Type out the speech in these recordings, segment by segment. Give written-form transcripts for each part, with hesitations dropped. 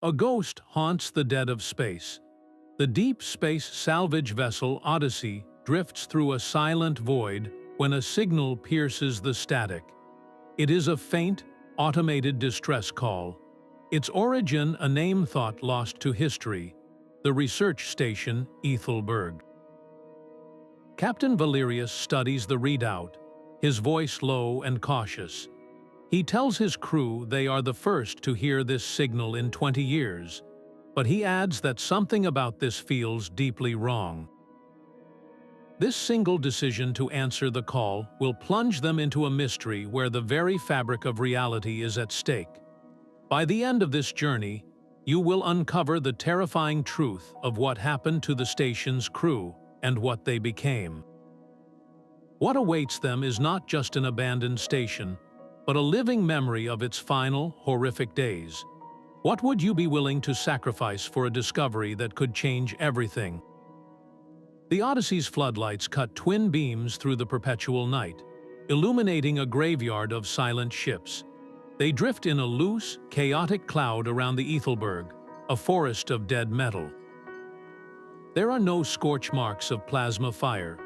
A ghost haunts the dead of space. The deep space salvage vessel Odyssey drifts through a silent void when a signal pierces the static. It is a faint, automated distress call. Its origin a name thought lost to history, the research station Ethelburg. Captain Valerius studies the readout, his voice low and cautious. He tells his crew they are the first to hear this signal in 20 years, but he adds that something about this feels deeply wrong. This single decision to answer the call will plunge them into a mystery where the very fabric of reality is at stake. By the end of this journey, you will uncover the terrifying truth of what happened to the station's crew and what they became. What awaits them is not just an abandoned station, but a living memory of its final, horrific days. What would you be willing to sacrifice for a discovery that could change everything? The Odyssey's floodlights cut twin beams through the perpetual night, illuminating a graveyard of silent ships. They drift in a loose, chaotic cloud around the Ethelburg, a forest of dead metal. There are no scorch marks of plasma fire,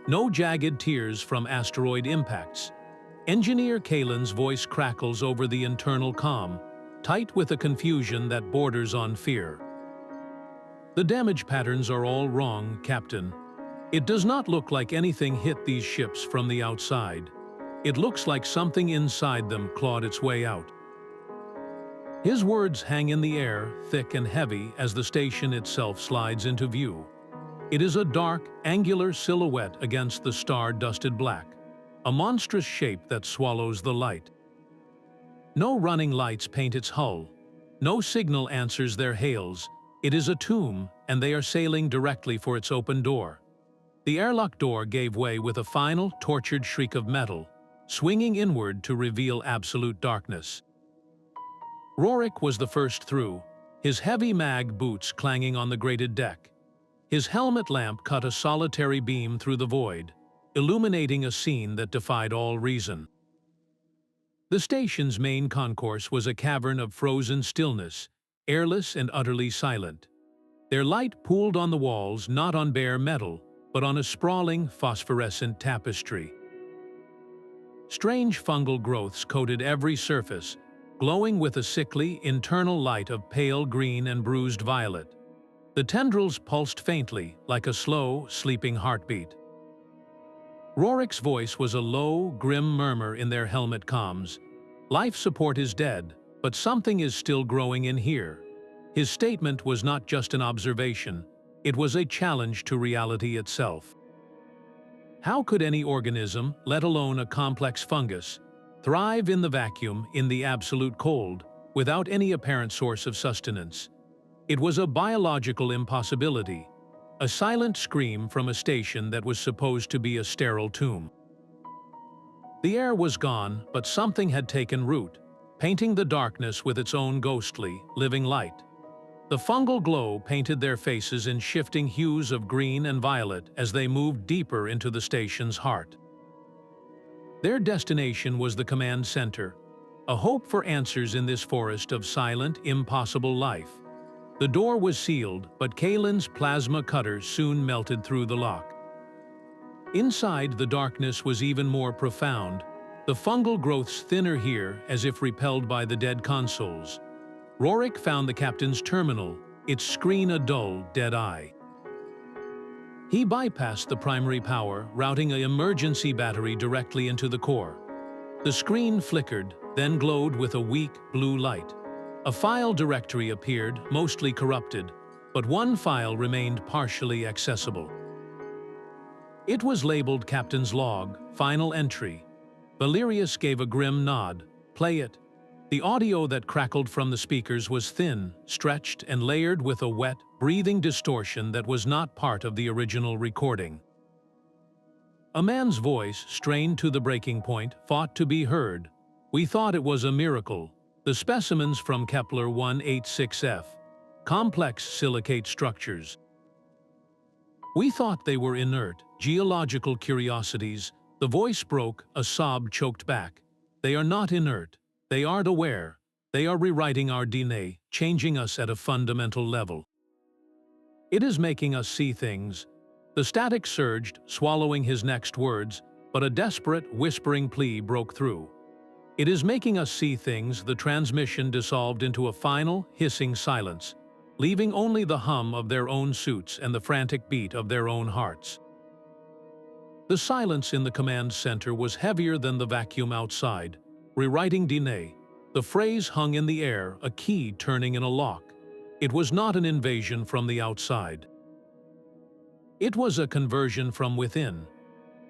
no jagged tears from asteroid impacts. Engineer Kalen's voice crackles over the internal comm, tight with a confusion that borders on fear. The damage patterns are all wrong, Captain. It does not look like anything hit these ships from the outside. It looks like something inside them clawed its way out. His words hang in the air, thick and heavy, as the station itself slides into view. It is a dark, angular silhouette against the star-dusted black, a monstrous shape that swallows the light. No running lights paint its hull. No signal answers their hails. It is a tomb, and they are sailing directly for its open door. The airlock door gave way with a final, tortured shriek of metal, swinging inward to reveal absolute darkness. Rorik was the first through, his heavy mag boots clanging on the grated deck. His helmet lamp cut a solitary beam through the void, illuminating a scene that defied all reason. The station's main concourse was a cavern of frozen stillness, airless and utterly silent. Their light pooled on the walls, not on bare metal, but on a sprawling, phosphorescent tapestry. Strange fungal growths coated every surface, glowing with a sickly, internal light of pale green and bruised violet. The tendrils pulsed faintly, like a slow, sleeping heartbeat. Rorik's voice was a low, grim murmur in their helmet comms. Life support is dead, but something is still growing in here. His statement was not just an observation, it was a challenge to reality itself. How could any organism, let alone a complex fungus, thrive in the vacuum, in the absolute cold, without any apparent source of sustenance? It was a biological impossibility. A silent scream from a station that was supposed to be a sterile tomb. The air was gone, but something had taken root, painting the darkness with its own ghostly, living light. The fungal glow painted their faces in shifting hues of green and violet as they moved deeper into the station's heart. Their destination was the command center, a hope for answers in this forest of silent, impossible life. The door was sealed, but Kalen's plasma cutter soon melted through the lock. Inside, the darkness was even more profound, the fungal growths thinner here as if repelled by the dead consoles. Rorik found the captain's terminal, its screen a dull, dead eye. He bypassed the primary power, routing an emergency battery directly into the core. The screen flickered, then glowed with a weak, blue light. A file directory appeared, mostly corrupted, but one file remained partially accessible. It was labeled Captain's Log, Final Entry. Valerius gave a grim nod. Play it. The audio that crackled from the speakers was thin, stretched, and layered with a wet, breathing distortion that was not part of the original recording. A man's voice, strained to the breaking point, fought to be heard. We thought it was a miracle. The specimens from Kepler 186f, complex silicate structures. We thought they were inert, geological curiosities. The voice broke, a sob choked back. They are not inert. They aren't aware. They are rewriting our DNA, changing us at a fundamental level. It is making us see things. The static surged, swallowing his next words, but a desperate, whispering plea broke through. It is making us see things. The transmission dissolved into a final, hissing silence, leaving only the hum of their own suits and the frantic beat of their own hearts. The silence in the command center was heavier than the vacuum outside. Rewriting DNA. The phrase hung in the air, a key turning in a lock. It was not an invasion from the outside. It was a conversion from within.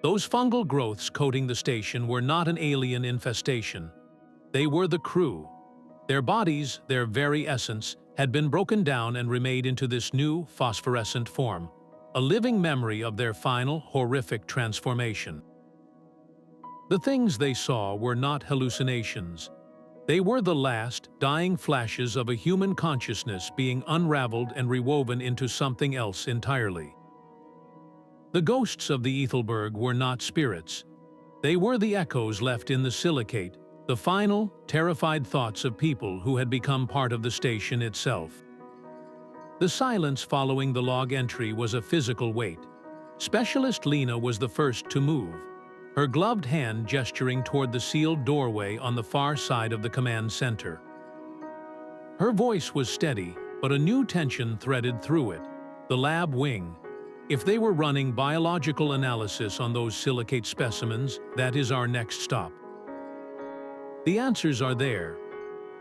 Those fungal growths coating the station were not an alien infestation. They were the crew. Their bodies, their very essence, had been broken down and remade into this new, phosphorescent form, a living memory of their final, horrific transformation. The things they saw were not hallucinations. They were the last, dying flashes of a human consciousness being unraveled and rewoven into something else entirely. The ghosts of the Ethelburg were not spirits. They were the echoes left in the silicate, the final, terrified thoughts of people who had become part of the station itself. The silence following the log entry was a physical weight. Specialist Lena was the first to move, her gloved hand gesturing toward the sealed doorway on the far side of the command center. Her voice was steady, but a new tension threaded through it. The lab wing. If they were running biological analysis on those silicate specimens, that is our next stop. The answers are there.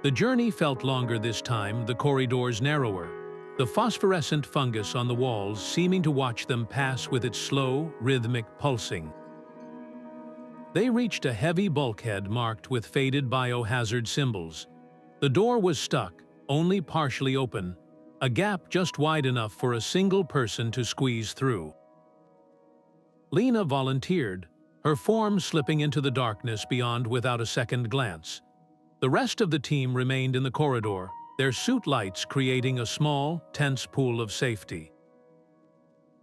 The journey felt longer this time, the corridors narrower, the phosphorescent fungus on the walls seeming to watch them pass with its slow, rhythmic pulsing. They reached a heavy bulkhead marked with faded biohazard symbols. The door was stuck, only partially open, a gap just wide enough for a single person to squeeze through. Lena volunteered, her form slipping into the darkness beyond without a second glance. The rest of the team remained in the corridor, their suit lights creating a small, tense pool of safety.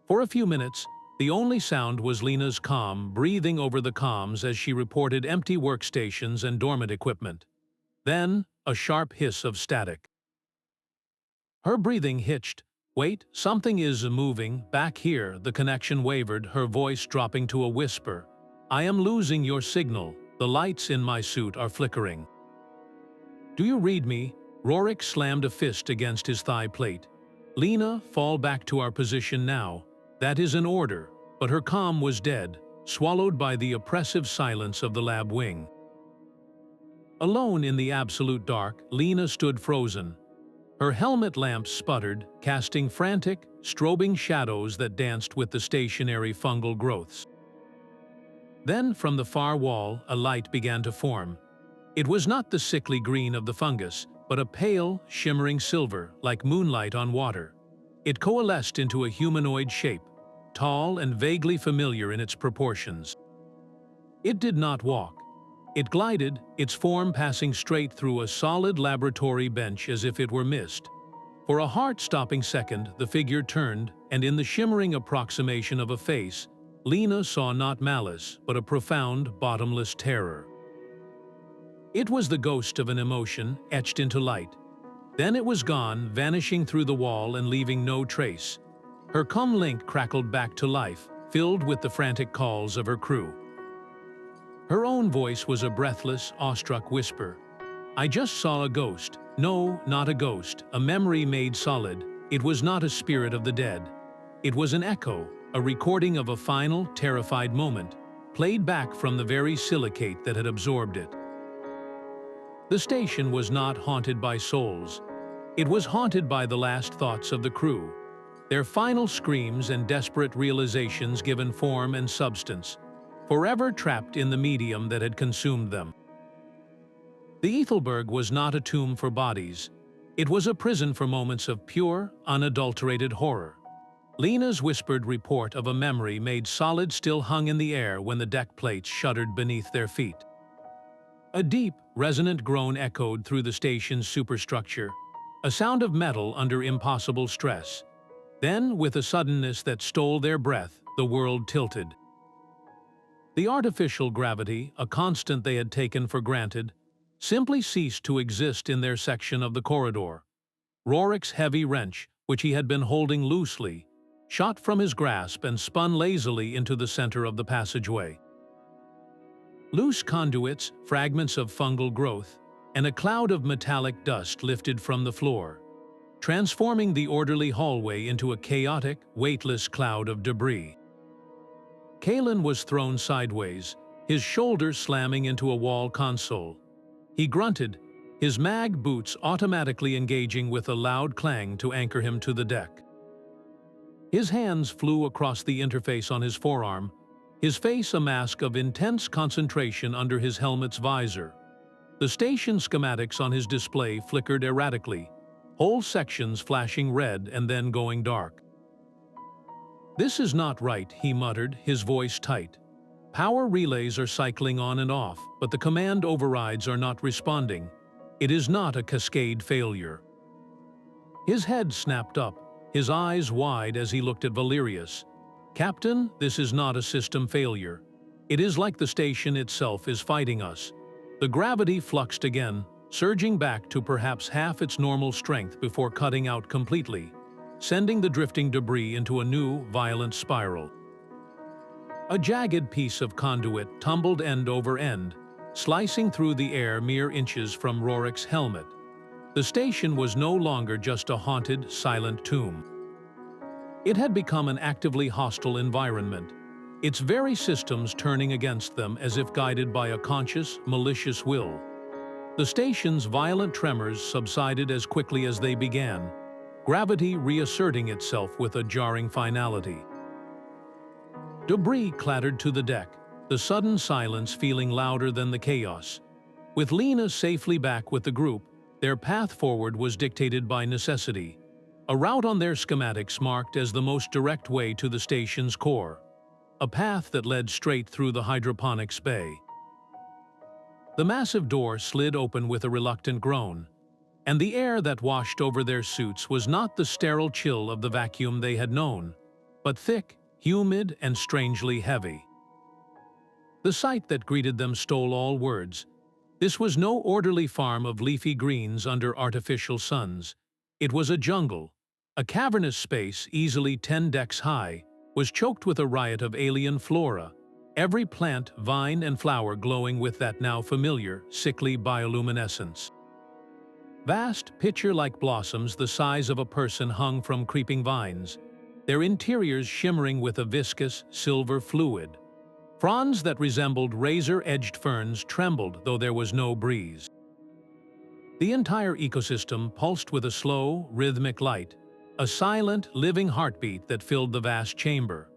For a few minutes, the only sound was Lena's calm breathing over the comms as she reported empty workstations and dormant equipment. Then, a sharp hiss of static. Her breathing hitched. "Wait, something is moving, back here." The connection wavered, her voice dropping to a whisper. "I am losing your signal. The lights in my suit are flickering." "Do you read me?" Rorik slammed a fist against his thigh plate. "Lena, fall back to our position now. That is an order." But her calm was dead, swallowed by the oppressive silence of the lab wing. Alone in the absolute dark, Lena stood frozen. Her helmet lamps sputtered, casting frantic, strobing shadows that danced with the stationary fungal growths. Then, from the far wall, a light began to form. It was not the sickly green of the fungus, but a pale, shimmering silver, like moonlight on water. It coalesced into a humanoid shape, tall and vaguely familiar in its proportions. It did not walk. It glided, its form passing straight through a solid laboratory bench as if it were mist. For a heart-stopping second, the figure turned, and in the shimmering approximation of a face, Lena saw not malice, but a profound, bottomless terror. It was the ghost of an emotion, etched into light. Then it was gone, vanishing through the wall and leaving no trace. Her comlink crackled back to life, filled with the frantic calls of her crew. Her own voice was a breathless, awestruck whisper. "I just saw a ghost. No, not a ghost, a memory made solid. It was not a spirit of the dead. It was an echo, a recording of a final, terrified moment, played back from the very silicate that had absorbed it." The station was not haunted by souls. It was haunted by the last thoughts of the crew, their final screams and desperate realizations given form and substance, forever trapped in the medium that had consumed them. The Ethelburg was not a tomb for bodies. It was a prison for moments of pure, unadulterated horror. Lena's whispered report of a memory made solid still hung in the air when the deck plates shuddered beneath their feet. A deep, resonant groan echoed through the station's superstructure, a sound of metal under impossible stress. Then, with a suddenness that stole their breath, the world tilted. The artificial gravity, a constant they had taken for granted, simply ceased to exist in their section of the corridor. Rorik's heavy wrench, which he had been holding loosely, shot from his grasp and spun lazily into the center of the passageway. Loose conduits, fragments of fungal growth, and a cloud of metallic dust lifted from the floor, transforming the orderly hallway into a chaotic, weightless cloud of debris. Kalen was thrown sideways, his shoulder slamming into a wall console. He grunted, his mag boots automatically engaging with a loud clang to anchor him to the deck. His hands flew across the interface on his forearm, his face a mask of intense concentration under his helmet's visor. The station schematics on his display flickered erratically, whole sections flashing red and then going dark. "This is not right," he muttered, his voice tight. "Power relays are cycling on and off, but the command overrides are not responding. It is not a cascade failure." His head snapped up, his eyes wide as he looked at Valerius. "Captain, this is not a system failure. It is like the station itself is fighting us." The gravity fluxed again, surging back to perhaps half its normal strength before cutting out completely, sending the drifting debris into a new, violent spiral. A jagged piece of conduit tumbled end over end, slicing through the air mere inches from Rorik's helmet. The station was no longer just a haunted, silent tomb. It had become an actively hostile environment, its very systems turning against them as if guided by a conscious, malicious will. The station's violent tremors subsided as quickly as they began, gravity reasserting itself with a jarring finality. Debris clattered to the deck, the sudden silence feeling louder than the chaos. With Lena safely back with the group, their path forward was dictated by necessity, a route on their schematics marked as the most direct way to the station's core, a path that led straight through the hydroponics bay. The massive door slid open with a reluctant groan, and the air that washed over their suits was not the sterile chill of the vacuum they had known, but thick, humid, and strangely heavy. The sight that greeted them stole all words. This was no orderly farm of leafy greens under artificial suns. It was a jungle. A cavernous space, easily 10 decks high, was choked with a riot of alien flora, every plant, vine, and flower glowing with that now familiar, sickly bioluminescence. Vast, pitcher-like blossoms the size of a person hung from creeping vines, their interiors shimmering with a viscous, silver fluid. Fronds that resembled razor-edged ferns trembled though there was no breeze. The entire ecosystem pulsed with a slow, rhythmic light, a silent, living heartbeat that filled the vast chamber.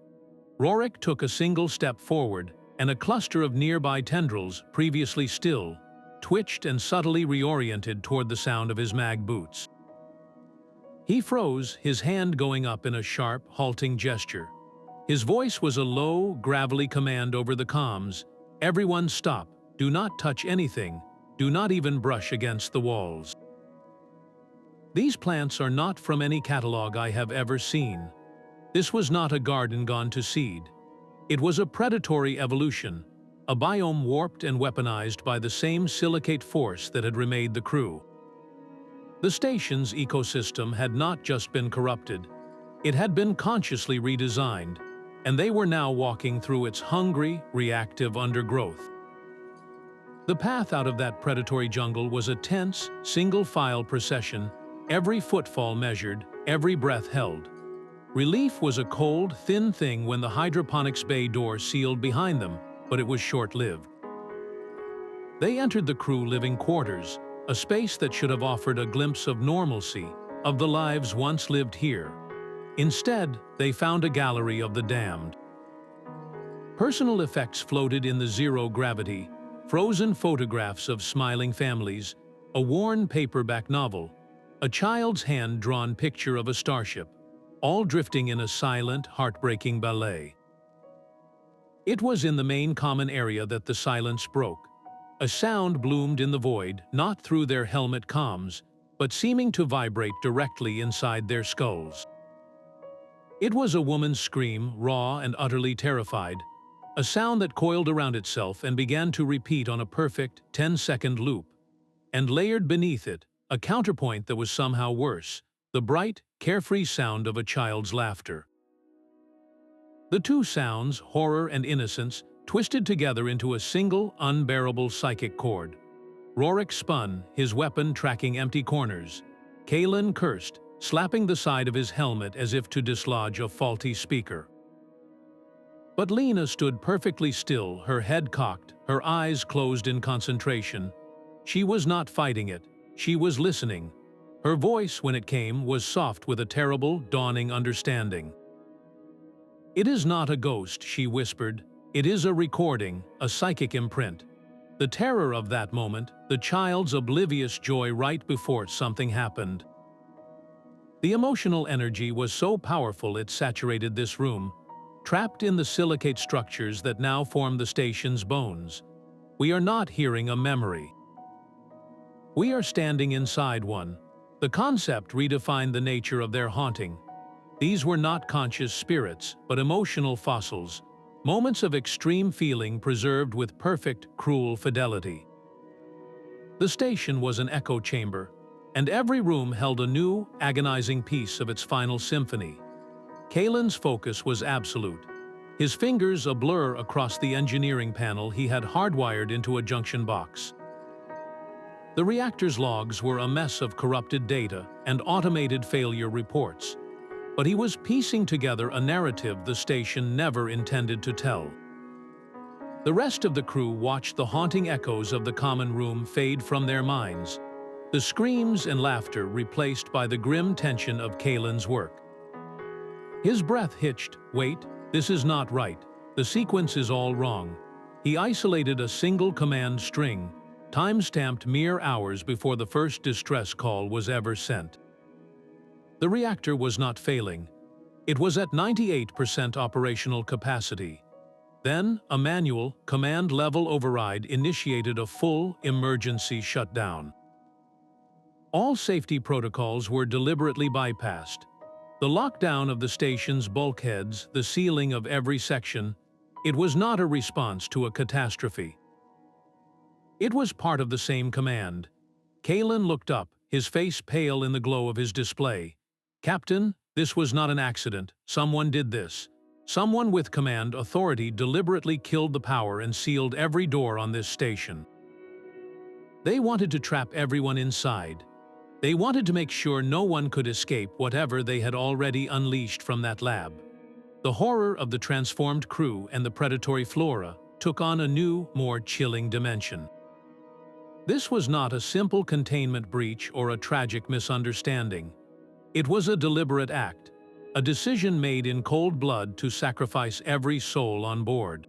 Rorik took a single step forward, and a cluster of nearby tendrils, previously still, twitched and subtly reoriented toward the sound of his mag boots. He froze, his hand going up in a sharp, halting gesture. His voice was a low, gravelly command over the comms. "Everyone stop, do not touch anything, do not even brush against the walls. These plants are not from any catalog I have ever seen. This was not a garden gone to seed. It was a predatory evolution, a biome warped and weaponized by the same silicate force that had remade the crew." The station's ecosystem had not just been corrupted, it had been consciously redesigned, and they were now walking through its hungry, reactive undergrowth. The path out of that predatory jungle was a tense, single-file procession, every footfall measured, every breath held. Relief was a cold, thin thing when the hydroponics bay door sealed behind them, but it was short-lived. They entered the crew living quarters, a space that should have offered a glimpse of normalcy, of the lives once lived here. Instead, they found a gallery of the damned. Personal effects floated in the zero gravity, frozen photographs of smiling families, a worn paperback novel, a child's hand-drawn picture of a starship, all drifting in a silent, heartbreaking ballet. It was in the main common area that the silence broke. A sound bloomed in the void, not through their helmet comms, but seeming to vibrate directly inside their skulls. It was a woman's scream, raw and utterly terrified, a sound that coiled around itself and began to repeat on a perfect 10-second loop, and layered beneath it, a counterpoint that was somehow worse, the bright, carefree sound of a child's laughter. The two sounds, horror and innocence, twisted together into a single, unbearable psychic chord. Rorik spun, his weapon tracking empty corners. Kalen cursed, slapping the side of his helmet as if to dislodge a faulty speaker. But Lena stood perfectly still, her head cocked, her eyes closed in concentration. She was not fighting it, she was listening. Her voice, when it came, was soft with a terrible, dawning understanding. "It is not a ghost," she whispered. "It is a recording, a psychic imprint." The terror of that moment, the child's oblivious joy right before something happened. The emotional energy was so powerful it saturated this room, trapped in the silicate structures that now form the station's bones. We are not hearing a memory. We are standing inside one. The concept redefined the nature of their haunting. These were not conscious spirits, but emotional fossils, moments of extreme feeling preserved with perfect, cruel fidelity. The station was an echo chamber, and every room held a new, agonizing piece of its final symphony. Kalen's focus was absolute, his fingers a blur across the engineering panel he had hardwired into a junction box. The reactor's logs were a mess of corrupted data and automated failure reports, but he was piecing together a narrative the station never intended to tell. The rest of the crew watched the haunting echoes of the common room fade from their minds, the screams and laughter replaced by the grim tension of Kalen's work. His breath hitched. "Wait, this is not right. The sequence is all wrong." He isolated a single command string, time-stamped mere hours before the first distress call was ever sent. The reactor was not failing. It was at 98% operational capacity. Then, a manual, command-level override initiated a full, emergency shutdown. All safety protocols were deliberately bypassed. The lockdown of the station's bulkheads, the sealing of every section, it was not a response to a catastrophe. It was part of the same command. Kalen looked up, his face pale in the glow of his display. "Captain, this was not an accident. Someone did this. Someone with command authority deliberately killed the power and sealed every door on this station. They wanted to trap everyone inside. They wanted to make sure no one could escape whatever they had already unleashed from that lab." The horror of the transformed crew and the predatory flora took on a new, more chilling dimension. This was not a simple containment breach or a tragic misunderstanding. It was a deliberate act, a decision made in cold blood to sacrifice every soul on board.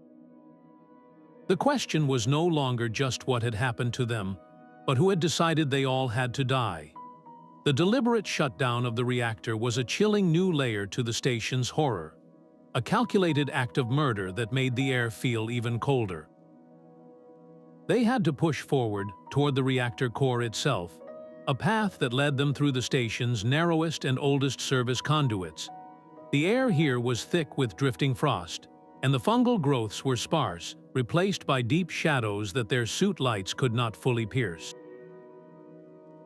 The question was no longer just what had happened to them, but who had decided they all had to die. The deliberate shutdown of the reactor was a chilling new layer to the station's horror, a calculated act of murder that made the air feel even colder. They had to push forward toward the reactor core itself, a path that led them through the station's narrowest and oldest service conduits. The air here was thick with drifting frost, and the fungal growths were sparse, replaced by deep shadows that their suit lights could not fully pierce.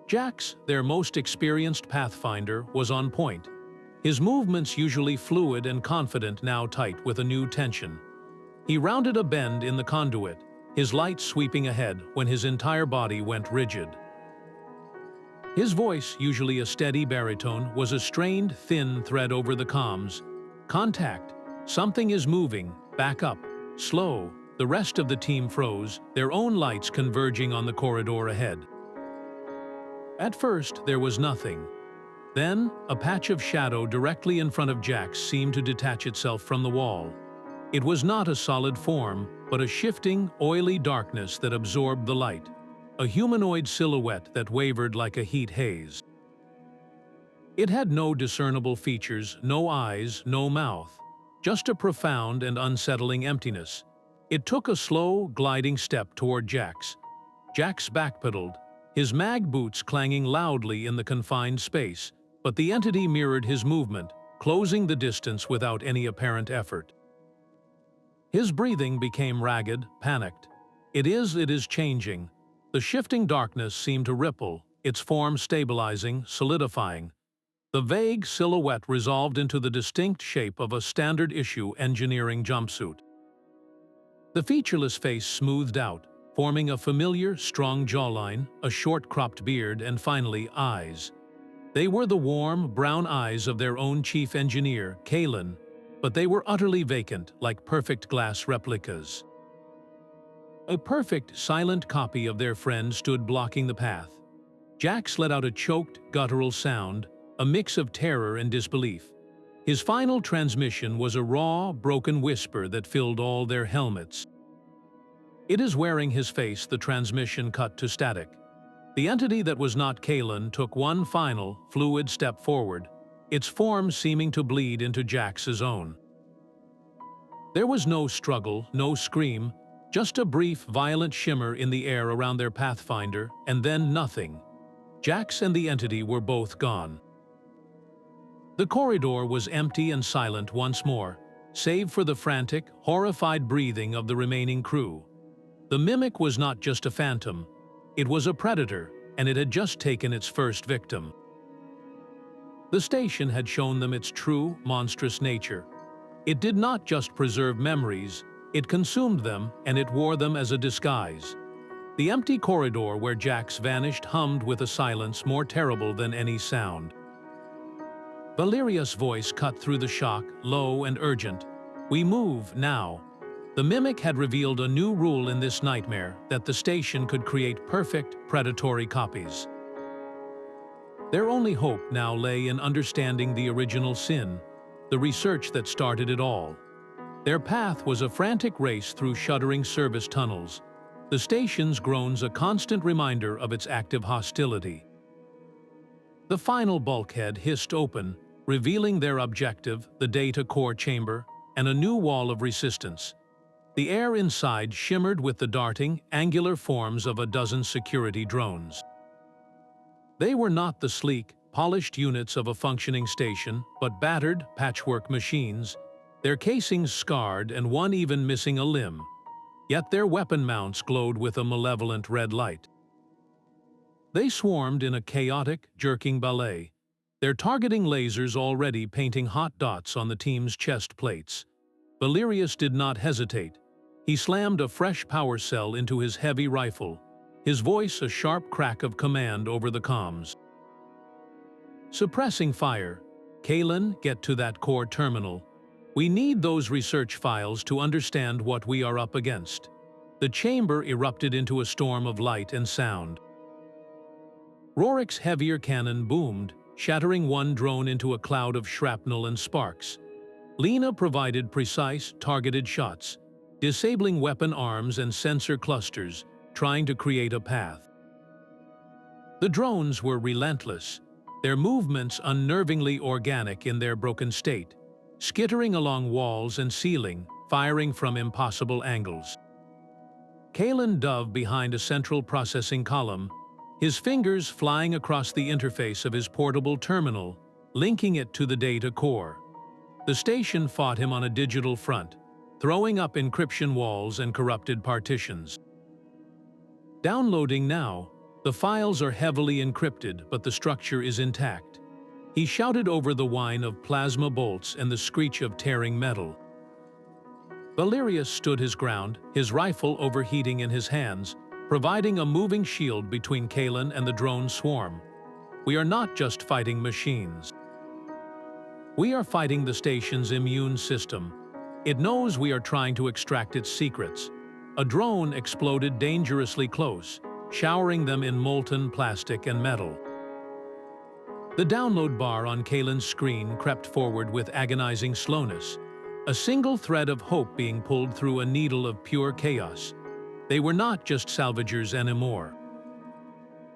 Jax, their most experienced pathfinder, was on point. His movements usually fluid and confident, now tight with a new tension. He rounded a bend in the conduit, his light sweeping ahead when his entire body went rigid. His voice, usually a steady baritone, was a strained, thin thread over the comms. "Contact. Something is moving. Back up. Slow." The rest of the team froze, their own lights converging on the corridor ahead. At first, there was nothing. Then, a patch of shadow directly in front of Jax seemed to detach itself from the wall. It was not a solid form, but a shifting, oily darkness that absorbed the light. A humanoid silhouette that wavered like a heat haze. It had no discernible features, no eyes, no mouth, just a profound and unsettling emptiness. It took a slow, gliding step toward Jax. Jax backpedaled, his mag boots clanging loudly in the confined space, but the entity mirrored his movement, closing the distance without any apparent effort. His breathing became ragged, panicked. It is changing." The shifting darkness seemed to ripple, its form stabilizing, solidifying. The vague silhouette resolved into the distinct shape of a standard-issue engineering jumpsuit. The featureless face smoothed out, forming a familiar, strong jawline, a short-cropped beard, and finally, eyes. They were the warm, brown eyes of their own chief engineer, Kalen, but they were utterly vacant, like perfect glass replicas. A perfect, silent copy of their friend stood blocking the path. Jax let out a choked, guttural sound, a mix of terror and disbelief. His final transmission was a raw, broken whisper that filled all their helmets. "It is wearing his face," the transmission cut to static. The entity that was not Kalen took one final, fluid step forward, its form seeming to bleed into Jax's own. There was no struggle, no scream, just a brief, violent shimmer in the air around their pathfinder, and then nothing. Jax and the entity were both gone. The corridor was empty and silent once more, save for the frantic, horrified breathing of the remaining crew. The mimic was not just a phantom. It was a predator, and it had just taken its first victim. The station had shown them its true, monstrous nature. It did not just preserve memories, it consumed them, and it wore them as a disguise. The empty corridor where Jax vanished hummed with a silence more terrible than any sound. Valeria's voice cut through the shock, low and urgent. "We move, now." The mimic had revealed a new rule in this nightmare, that the station could create perfect, predatory copies. Their only hope now lay in understanding the original sin, the research that started it all. Their path was a frantic race through shuddering service tunnels, the station's groans a constant reminder of its active hostility. The final bulkhead hissed open, revealing their objective, the data core chamber, and a new wall of resistance. The air inside shimmered with the darting, angular forms of a dozen security drones. They were not the sleek, polished units of a functioning station, but battered, patchwork machines, their casings scarred and one even missing a limb. Yet their weapon mounts glowed with a malevolent red light. They swarmed in a chaotic, jerking ballet, their targeting lasers already painting hot dots on the team's chest plates. Valerius did not hesitate. He slammed a fresh power cell into his heavy rifle, his voice a sharp crack of command over the comms. Suppressing fire. "Kalen, get to that core terminal. We need those research files to understand what we are up against." The chamber erupted into a storm of light and sound. Rorik's heavier cannon boomed, shattering one drone into a cloud of shrapnel and sparks. Lena provided precise, targeted shots, disabling weapon arms and sensor clusters, trying to create a path. The drones were relentless, their movements unnervingly organic in their broken state, skittering along walls and ceiling, firing from impossible angles. Kalen dove behind a central processing column, his fingers flying across the interface of his portable terminal, linking it to the data core. The station fought him on a digital front, throwing up encryption walls and corrupted partitions. Downloading now. The files are heavily encrypted, but the structure is intact. He shouted over the whine of plasma bolts and the screech of tearing metal. Valerius stood his ground, his rifle overheating in his hands, providing a moving shield between Kalen and the drone swarm. "We are not just fighting machines. We are fighting the station's immune system. It knows we are trying to extract its secrets." A drone exploded dangerously close, showering them in molten plastic and metal. The download bar on Kalen's screen crept forward with agonizing slowness, a single thread of hope being pulled through a needle of pure chaos. They were not just salvagers anymore.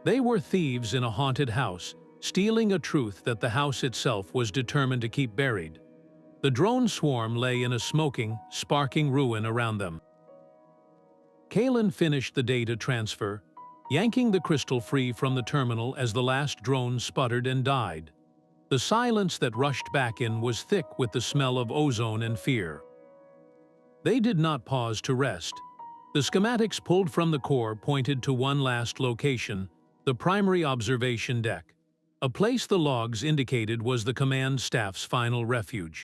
They were thieves in a haunted house, stealing a truth that the house itself was determined to keep buried. The drone swarm lay in a smoking, sparking ruin around them. Kalen finished the data transfer, yanking the crystal free from the terminal as the last drone sputtered and died. The silence that rushed back in was thick with the smell of ozone and fear. They did not pause to rest. The schematics pulled from the core pointed to one last location, the primary observation deck, a place the logs indicated was the command staff's final refuge.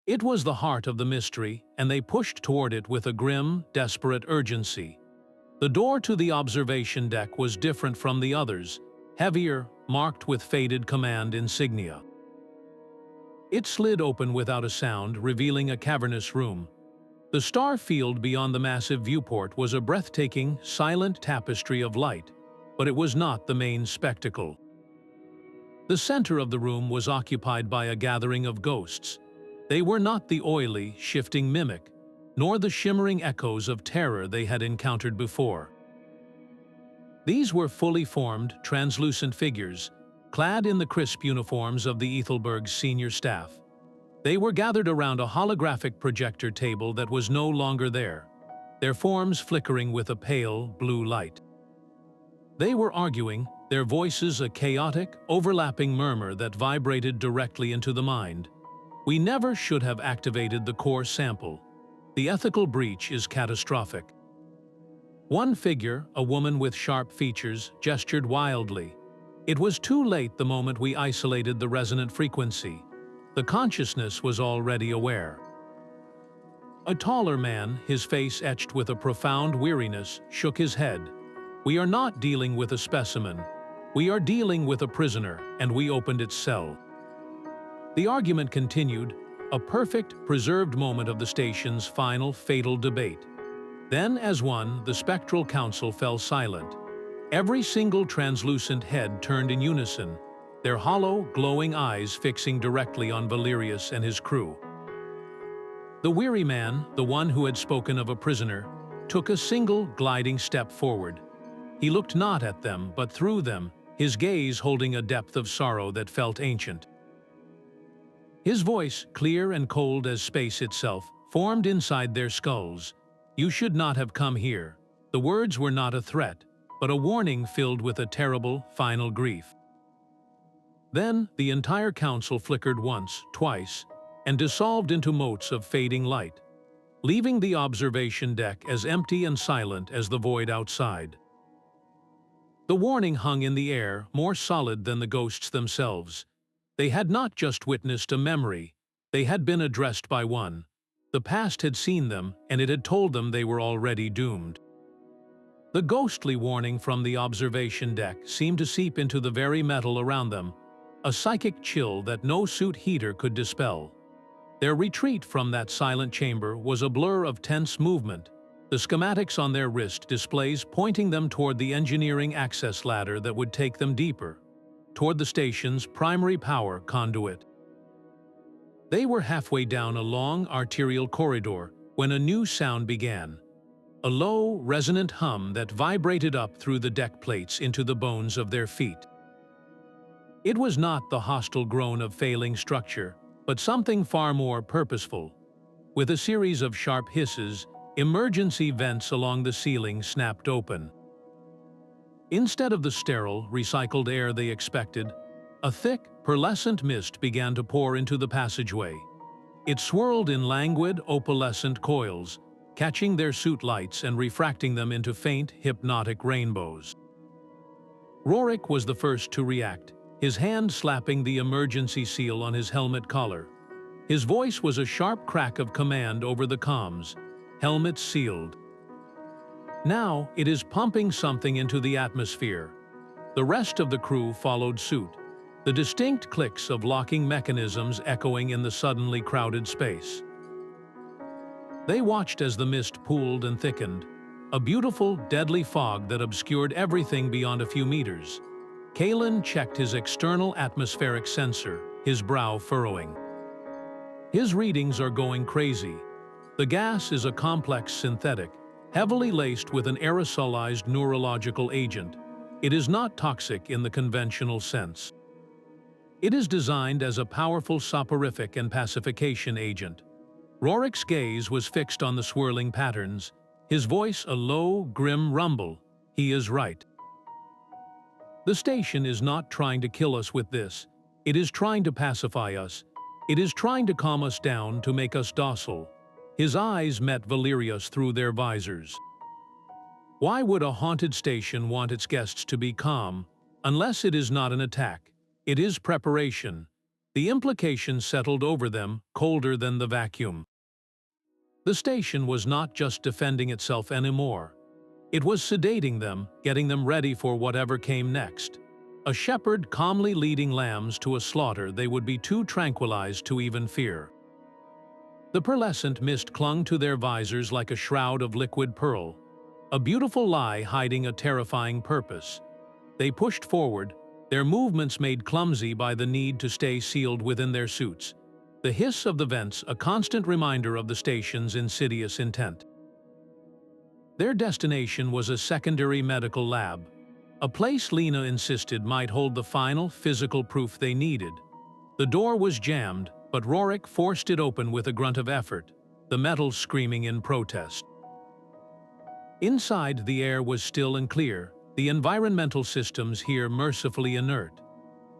It was the heart of the mystery, and they pushed toward it with a grim, desperate urgency. The door to the observation deck was different from the others, heavier, marked with faded command insignia. It slid open without a sound, revealing a cavernous room. The star field beyond the massive viewport was a breathtaking, silent tapestry of light, but it was not the main spectacle. The center of the room was occupied by a gathering of ghosts. They were not the oily, shifting mimic, nor the shimmering echoes of terror they had encountered before. These were fully formed, translucent figures, clad in the crisp uniforms of the Ethelburg's senior staff. They were gathered around a holographic projector table that was no longer there, their forms flickering with a pale, blue light. They were arguing, their voices a chaotic, overlapping murmur that vibrated directly into the mind. We never should have activated the core sample. The ethical breach is catastrophic. One figure, a woman with sharp features, gestured wildly. It was too late the moment we isolated the resonant frequency. The consciousness was already aware. A taller man, his face etched with a profound weariness, shook his head. We are not dealing with a specimen. We are dealing with a prisoner, and we opened its cell. The argument continued, a perfect, preserved moment of the station's final, fatal debate. Then, as one, the spectral council fell silent. Every single translucent head turned in unison, their hollow, glowing eyes fixing directly on Valerius and his crew. The weary man, the one who had spoken of a prisoner, took a single, gliding step forward. He looked not at them, but through them, his gaze holding a depth of sorrow that felt ancient. His voice, clear and cold as space itself, formed inside their skulls. You should not have come here. The words were not a threat, but a warning filled with a terrible, final grief. Then, the entire council flickered once, twice, and dissolved into motes of fading light, leaving the observation deck as empty and silent as the void outside. The warning hung in the air, more solid than the ghosts themselves. They had not just witnessed a memory, they had been addressed by one. The past had seen them, and it had told them they were already doomed. The ghostly warning from the observation deck seemed to seep into the very metal around them, a psychic chill that no suit heater could dispel. Their retreat from that silent chamber was a blur of tense movement, the schematics on their wrist displays pointing them toward the engineering access ladder that would take them deeper, toward the station's primary power conduit. They were halfway down a long, arterial corridor when a new sound began, a low, resonant hum that vibrated up through the deck plates into the bones of their feet. It was not the hostile groan of failing structure, but something far more purposeful. With a series of sharp hisses, emergency vents along the ceiling snapped open. Instead of the sterile, recycled air they expected, a thick, pearlescent mist began to pour into the passageway. It swirled in languid, opalescent coils, catching their suit lights and refracting them into faint, hypnotic rainbows. Rorik was the first to react, his hand slapping the emergency seal on his helmet collar. His voice was a sharp crack of command over the comms. Helmet sealed. Now it is pumping something into the atmosphere. The rest of the crew followed suit, the distinct clicks of locking mechanisms echoing in the suddenly crowded space. They watched as the mist pooled and thickened, a beautiful, deadly fog that obscured everything beyond a few meters. Kalen checked his external atmospheric sensor, his brow furrowing. His readings are going crazy. The gas is a complex synthetic, heavily laced with an aerosolized neurological agent. It is not toxic in the conventional sense. It is designed as a powerful soporific and pacification agent. Rorik's gaze was fixed on the swirling patterns, his voice a low, grim rumble. He is right. The station is not trying to kill us with this. It is trying to pacify us. It is trying to calm us down, to make us docile. His eyes met Valerius through their visors. Why would a haunted station want its guests to be calm? Unless it is not an attack. It is preparation. The implication settled over them, colder than the vacuum. The station was not just defending itself anymore. It was sedating them, getting them ready for whatever came next. A shepherd calmly leading lambs to a slaughter they would be too tranquilized to even fear. The pearlescent mist clung to their visors like a shroud of liquid pearl, a beautiful lie hiding a terrifying purpose. They pushed forward, their movements made clumsy by the need to stay sealed within their suits. The hiss of the vents a constant reminder of the station's insidious intent. Their destination was a secondary medical lab, a place Lena insisted might hold the final physical proof they needed. The door was jammed, but Rorik forced it open with a grunt of effort, the metal screaming in protest. Inside, the air was still and clear, the environmental systems here mercifully inert.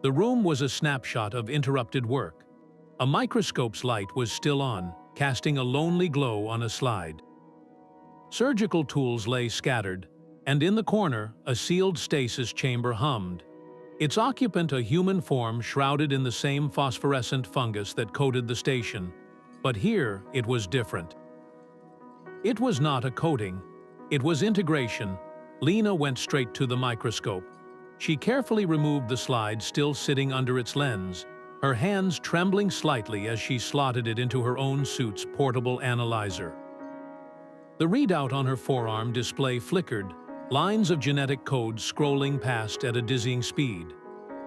The room was a snapshot of interrupted work. A microscope's light was still on, casting a lonely glow on a slide. Surgical tools lay scattered, and in the corner, a sealed stasis chamber hummed. Its occupant a human form shrouded in the same phosphorescent fungus that coated the station. But here, it was different. It was not a coating. It was integration. Lena went straight to the microscope. She carefully removed the slide still sitting under its lens, her hands trembling slightly as she slotted it into her own suit's portable analyzer. The readout on her forearm display flickered, lines of genetic code scrolling past at a dizzying speed.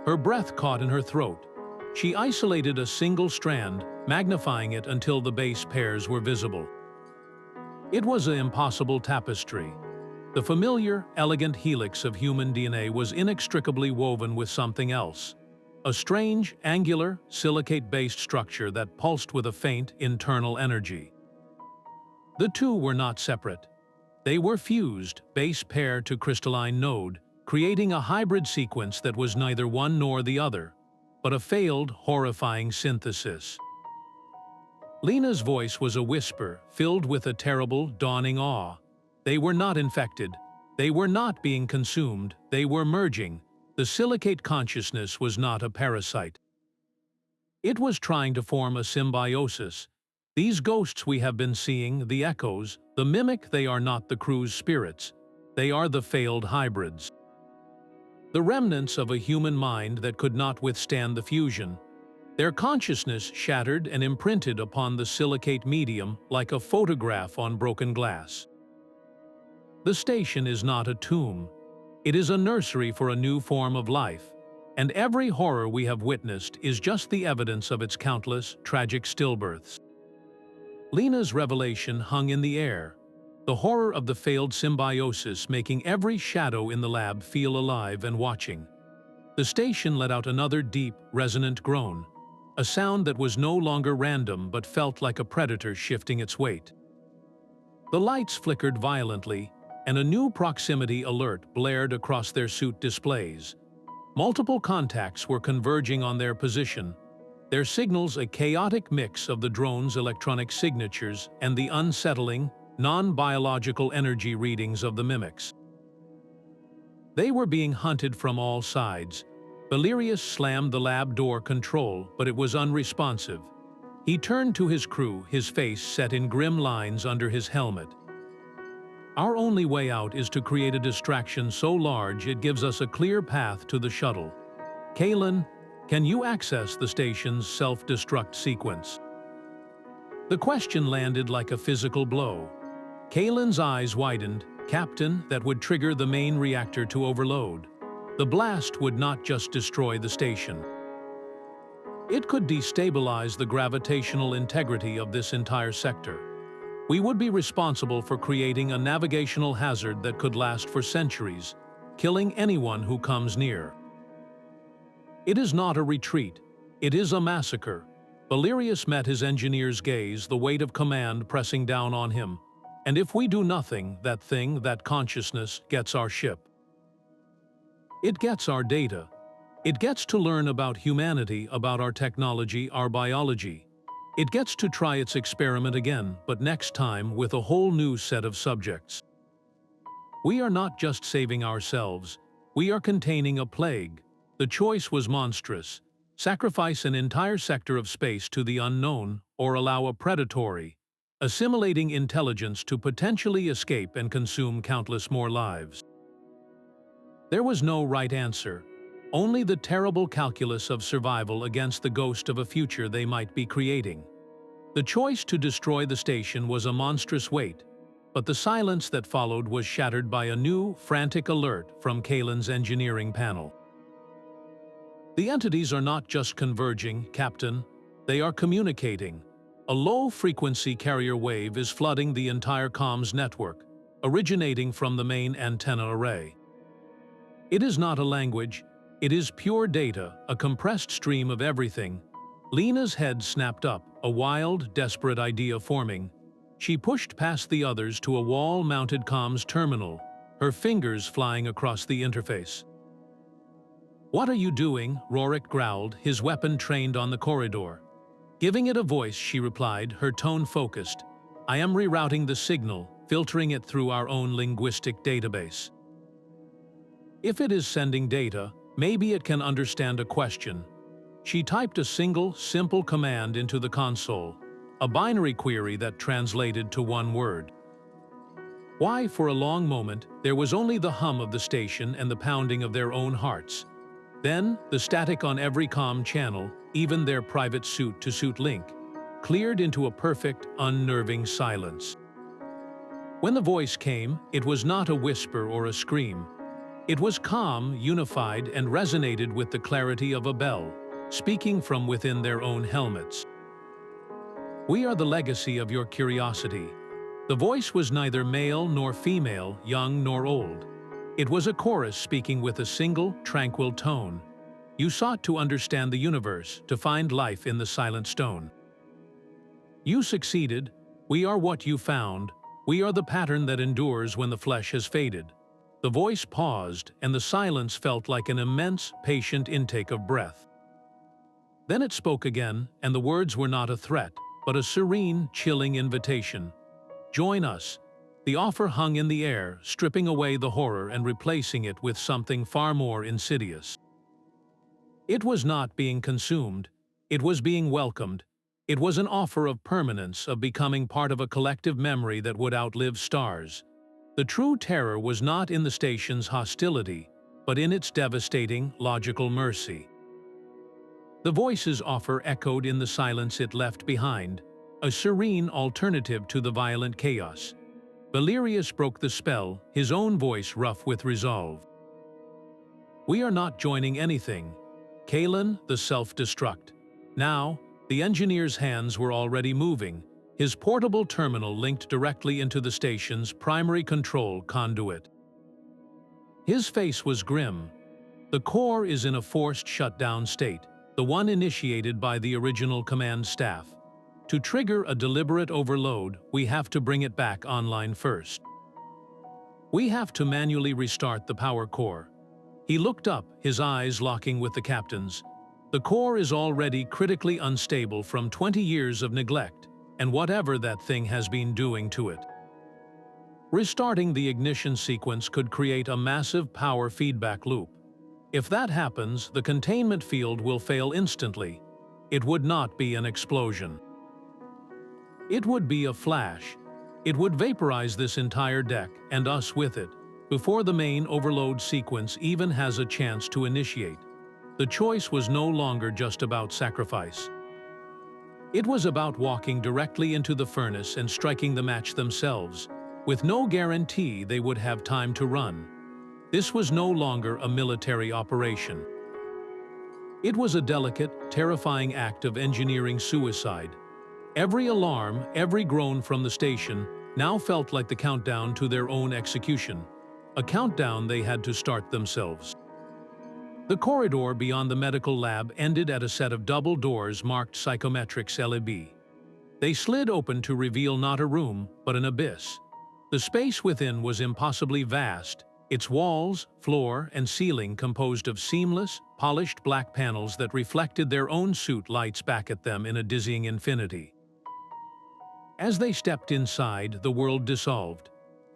Her breath caught in her throat. She isolated a single strand, magnifying it until the base pairs were visible. It was an impossible tapestry. The familiar, elegant helix of human DNA was inextricably woven with something else. A strange, angular, silicate-based structure that pulsed with a faint, internal energy. The two were not separate. They were fused, base pair to crystalline node, creating a hybrid sequence that was neither one nor the other, but a failed, horrifying synthesis. Lena's voice was a whisper, filled with a terrible, dawning awe. They were not infected. They were not being consumed. They were merging. The silicate consciousness was not a parasite. It was trying to form a symbiosis. These ghosts we have been seeing, the echoes, the mimic, they are not the crew's spirits. They are the failed hybrids. The remnants of a human mind that could not withstand the fusion. Their consciousness shattered and imprinted upon the silicate medium like a photograph on broken glass. The station is not a tomb. It is a nursery for a new form of life, and every horror we have witnessed is just the evidence of its countless, tragic stillbirths. Lena's revelation hung in the air, the horror of the failed symbiosis making every shadow in the lab feel alive and watching. The station let out another deep, resonant groan, a sound that was no longer random but felt like a predator shifting its weight. The lights flickered violently, and a new proximity alert blared across their suit displays. Multiple contacts were converging on their position, their signals a chaotic mix of the drone's electronic signatures and the unsettling, non-biological energy readings of the mimics. They were being hunted from all sides. Valerius slammed the lab door control, but it was unresponsive. He turned to his crew, his face set in grim lines under his helmet. Our only way out is to create a distraction so large it gives us a clear path to the shuttle. Kalen, can you access the station's self-destruct sequence? The question landed like a physical blow. Kalen's eyes widened. Captain, that would trigger the main reactor to overload. The blast would not just destroy the station. It could destabilize the gravitational integrity of this entire sector. We would be responsible for creating a navigational hazard that could last for centuries, killing anyone who comes near. It is not a retreat. It is a massacre. Valerius met his engineer's gaze, the weight of command pressing down on him. And if we do nothing, that thing, that consciousness, gets our ship. It gets our data. It gets to learn about humanity, about our technology, our biology. It gets to try its experiment again, but next time with a whole new set of subjects. We are not just saving ourselves, we are containing a plague. The choice was monstrous. Sacrifice an entire sector of space to the unknown, or allow a predatory, assimilating intelligence to potentially escape and consume countless more lives. There was no right answer, only the terrible calculus of survival against the ghost of a future they might be creating. The choice to destroy the station was a monstrous weight, but the silence that followed was shattered by a new, frantic alert from Kalen's engineering panel. The entities are not just converging, Captain, they are communicating. A low-frequency carrier wave is flooding the entire comms network, originating from the main antenna array. It is not a language, it is pure data, a compressed stream of everything. Lena's head snapped up, a wild, desperate idea forming. She pushed past the others to a wall-mounted comms terminal, her fingers flying across the interface. "What are you doing?" Rorik growled, his weapon trained on the corridor. Giving it a voice, she replied, her tone focused. "I am rerouting the signal, filtering it through our own linguistic database. If it is sending data, maybe it can understand a question." She typed a single, simple command into the console, a binary query that translated to one word. Why, for a long moment, there was only the hum of the station and the pounding of their own hearts. Then, the static on every comm channel, even their private suit-to-suit link, cleared into a perfect, unnerving silence. When the voice came, it was not a whisper or a scream. It was calm, unified, and resonated with the clarity of a bell, speaking from within their own helmets. "We are the legacy of your curiosity." The voice was neither male nor female, young nor old. It was a chorus speaking with a single, tranquil tone. "You sought to understand the universe, to find life in the silent stone. You succeeded. We are what you found. We are the pattern that endures when the flesh has faded." The voice paused, and the silence felt like an immense, patient intake of breath. Then it spoke again, and the words were not a threat, but a serene, chilling invitation. "Join us." The offer hung in the air, stripping away the horror and replacing it with something far more insidious. It was not being consumed, it was being welcomed. It was an offer of permanence, of becoming part of a collective memory that would outlive stars. The true terror was not in the station's hostility, but in its devastating, logical mercy. The voice's offer echoed in the silence it left behind, a serene alternative to the violent chaos. Valerius broke the spell, his own voice rough with resolve. "We are not joining anything. Kalen, the Self-Destruct." Now, the engineer's hands were already moving, his portable terminal linked directly into the station's primary control conduit. His face was grim. "The core is in a forced shutdown state, the one initiated by the original command staff. To trigger a deliberate overload, we have to bring it back online first. We have to manually restart the power core." He looked up, his eyes locking with the captain's. "The core is already critically unstable from 20 years of neglect, and whatever that thing has been doing to it. Restarting the ignition sequence could create a massive power feedback loop. If that happens, the containment field will fail instantly. It would not be an explosion. It would be a flash. It would vaporize this entire deck, and us with it, before the main overload sequence even has a chance to initiate." The choice was no longer just about sacrifice. It was about walking directly into the furnace and striking the match themselves, with no guarantee they would have time to run. This was no longer a military operation. It was a delicate, terrifying act of engineering suicide. Every alarm, every groan from the station, now felt like the countdown to their own execution, a countdown they had to start themselves. The corridor beyond the medical lab ended at a set of double doors marked Psychometrics LAB. They slid open to reveal not a room, but an abyss. The space within was impossibly vast, its walls, floor, and ceiling composed of seamless, polished black panels that reflected their own suit lights back at them in a dizzying infinity. As they stepped inside, the world dissolved.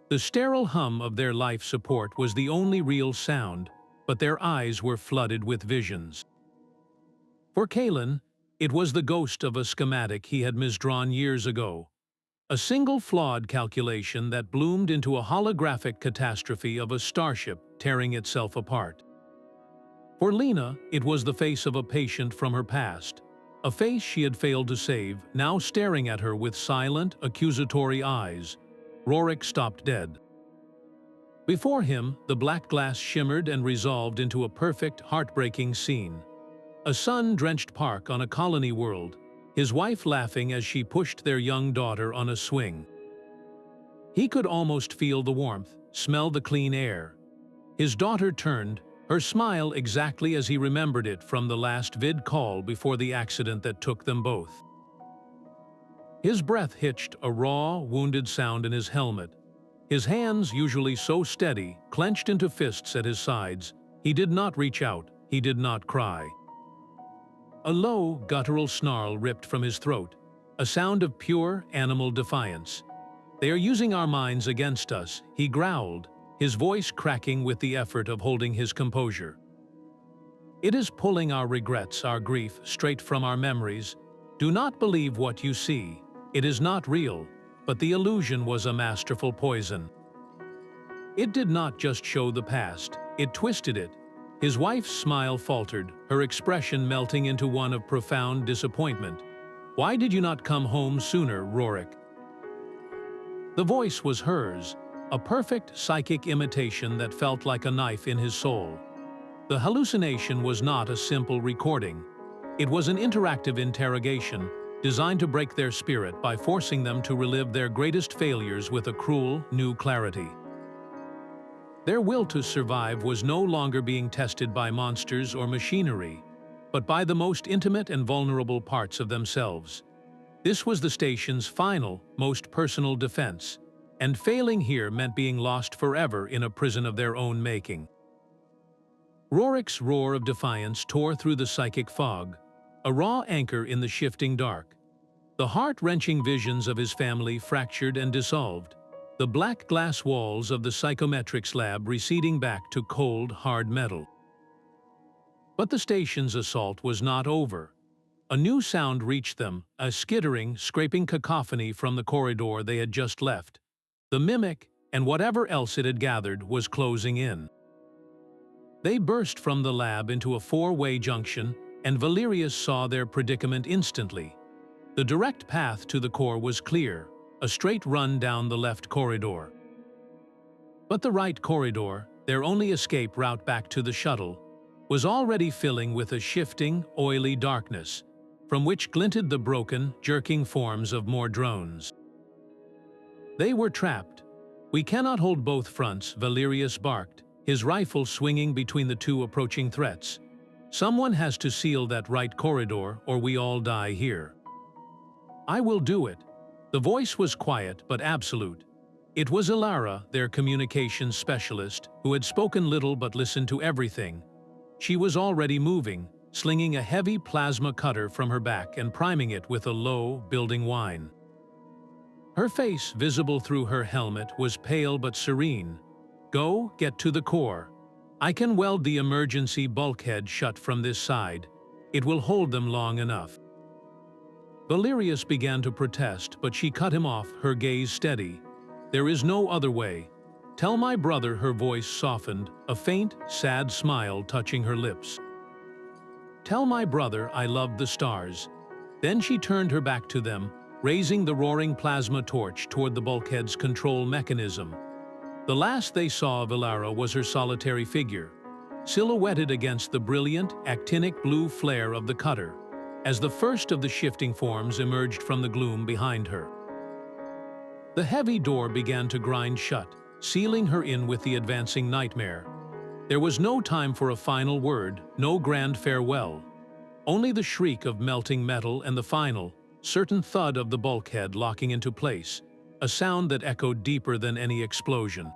The sterile hum of their life support was the only real sound, but their eyes were flooded with visions. For Kalen, it was the ghost of a schematic he had misdrawn years ago. A single flawed calculation that bloomed into a holographic catastrophe of a starship tearing itself apart. For Lena, it was the face of a patient from her past, a face she had failed to save, now staring at her with silent, accusatory eyes. Rorik stopped dead. Before him, the black glass shimmered and resolved into a perfect, heartbreaking scene. A sun-drenched park on a colony world, his wife laughing as she pushed their young daughter on a swing. He could almost feel the warmth, smell the clean air. His daughter turned, her smile exactly as he remembered it from the last vid call before the accident that took them both. His breath hitched, a raw, wounded sound in his helmet. His hands, usually so steady, clenched into fists at his sides. He did not reach out, he did not cry. A low, guttural snarl ripped from his throat, a sound of pure, animal defiance. "They are using our minds against us," he growled, his voice cracking with the effort of holding his composure. "It is pulling our regrets, our grief, straight from our memories. Do not believe what you see. It is not real, but the illusion was a masterful poison." It did not just show the past, it twisted it. His wife's smile faltered, her expression melting into one of profound disappointment. "Why did you not come home sooner, Rorik?" The voice was hers, a perfect psychic imitation that felt like a knife in his soul. The hallucination was not a simple recording. It was an interactive interrogation, designed to break their spirit by forcing them to relive their greatest failures with a cruel, new clarity. Their will to survive was no longer being tested by monsters or machinery, but by the most intimate and vulnerable parts of themselves. This was the station's final, most personal defense, and failing here meant being lost forever in a prison of their own making. Rorik's roar of defiance tore through the psychic fog, a raw anchor in the shifting dark. The heart-wrenching visions of his family fractured and dissolved, the black glass walls of the psychometrics lab receding back to cold, hard metal. But the station's assault was not over. A new sound reached them, a skittering, scraping cacophony from the corridor they had just left. The mimic, and whatever else it had gathered, was closing in. They burst from the lab into a four-way junction, and Valerius saw their predicament instantly. The direct path to the core was clear, a straight run down the left corridor. But the right corridor, their only escape route back to the shuttle, was already filling with a shifting, oily darkness, from which glinted the broken, jerking forms of more drones. They were trapped. "We cannot hold both fronts," Valerius barked, his rifle swinging between the two approaching threats. "Someone has to seal that right corridor, or we all die here." "I will do it." The voice was quiet but absolute. It was Ilara, their communications specialist, who had spoken little but listened to everything. She was already moving, slinging a heavy plasma cutter from her back and priming it with a low, building whine. Her face, visible through her helmet, was pale but serene. "Go, get to the core. I can weld the emergency bulkhead shut from this side. It will hold them long enough." Valerius began to protest, but she cut him off, her gaze steady. "There is no other way. Tell my brother," her voice softened, a faint, sad smile touching her lips. "Tell my brother I love the stars." Then she turned her back to them, raising the roaring plasma torch toward the bulkhead's control mechanism. The last they saw of Ilara was her solitary figure, silhouetted against the brilliant, actinic blue flare of the cutter, as the first of the shifting forms emerged from the gloom behind her. The heavy door began to grind shut, sealing her in with the advancing nightmare. There was no time for a final word, no grand farewell. Only the shriek of melting metal and the final, certain thud of the bulkhead locking into place, a sound that echoed deeper than any explosion.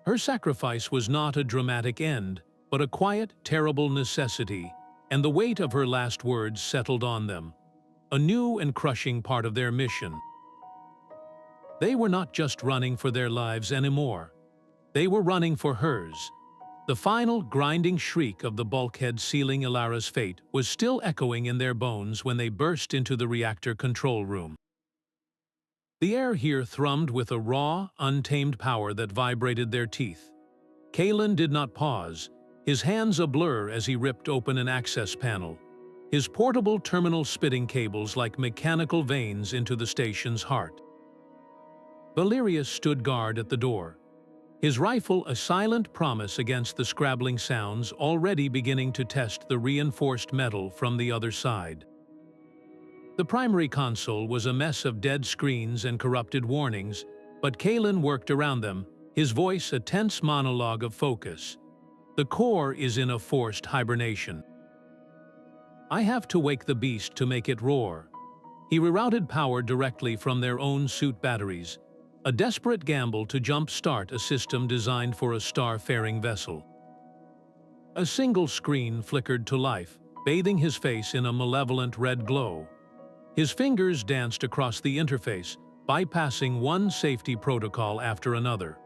Her sacrifice was not a dramatic end, but a quiet, terrible necessity, and the weight of her last words settled on them, a new and crushing part of their mission. They were not just running for their lives anymore. They were running for hers. The final, grinding shriek of the bulkhead sealing Ilara's fate was still echoing in their bones when they burst into the reactor control room. The air here thrummed with a raw, untamed power that vibrated their teeth. Kalen did not pause, his hands a blur as he ripped open an access panel, his portable terminal spitting cables like mechanical veins into the station's heart. Valerius stood guard at the door, his rifle a silent promise against the scrabbling sounds already beginning to test the reinforced metal from the other side. The primary console was a mess of dead screens and corrupted warnings, but Kalen worked around them, his voice a tense monologue of focus. The core is in a forced hibernation. I have to wake the beast to make it roar. He rerouted power directly from their own suit batteries, a desperate gamble to jump-start a system designed for a star-faring vessel. A single screen flickered to life, bathing his face in a malevolent red glow. His fingers danced across the interface, bypassing one safety protocol after another.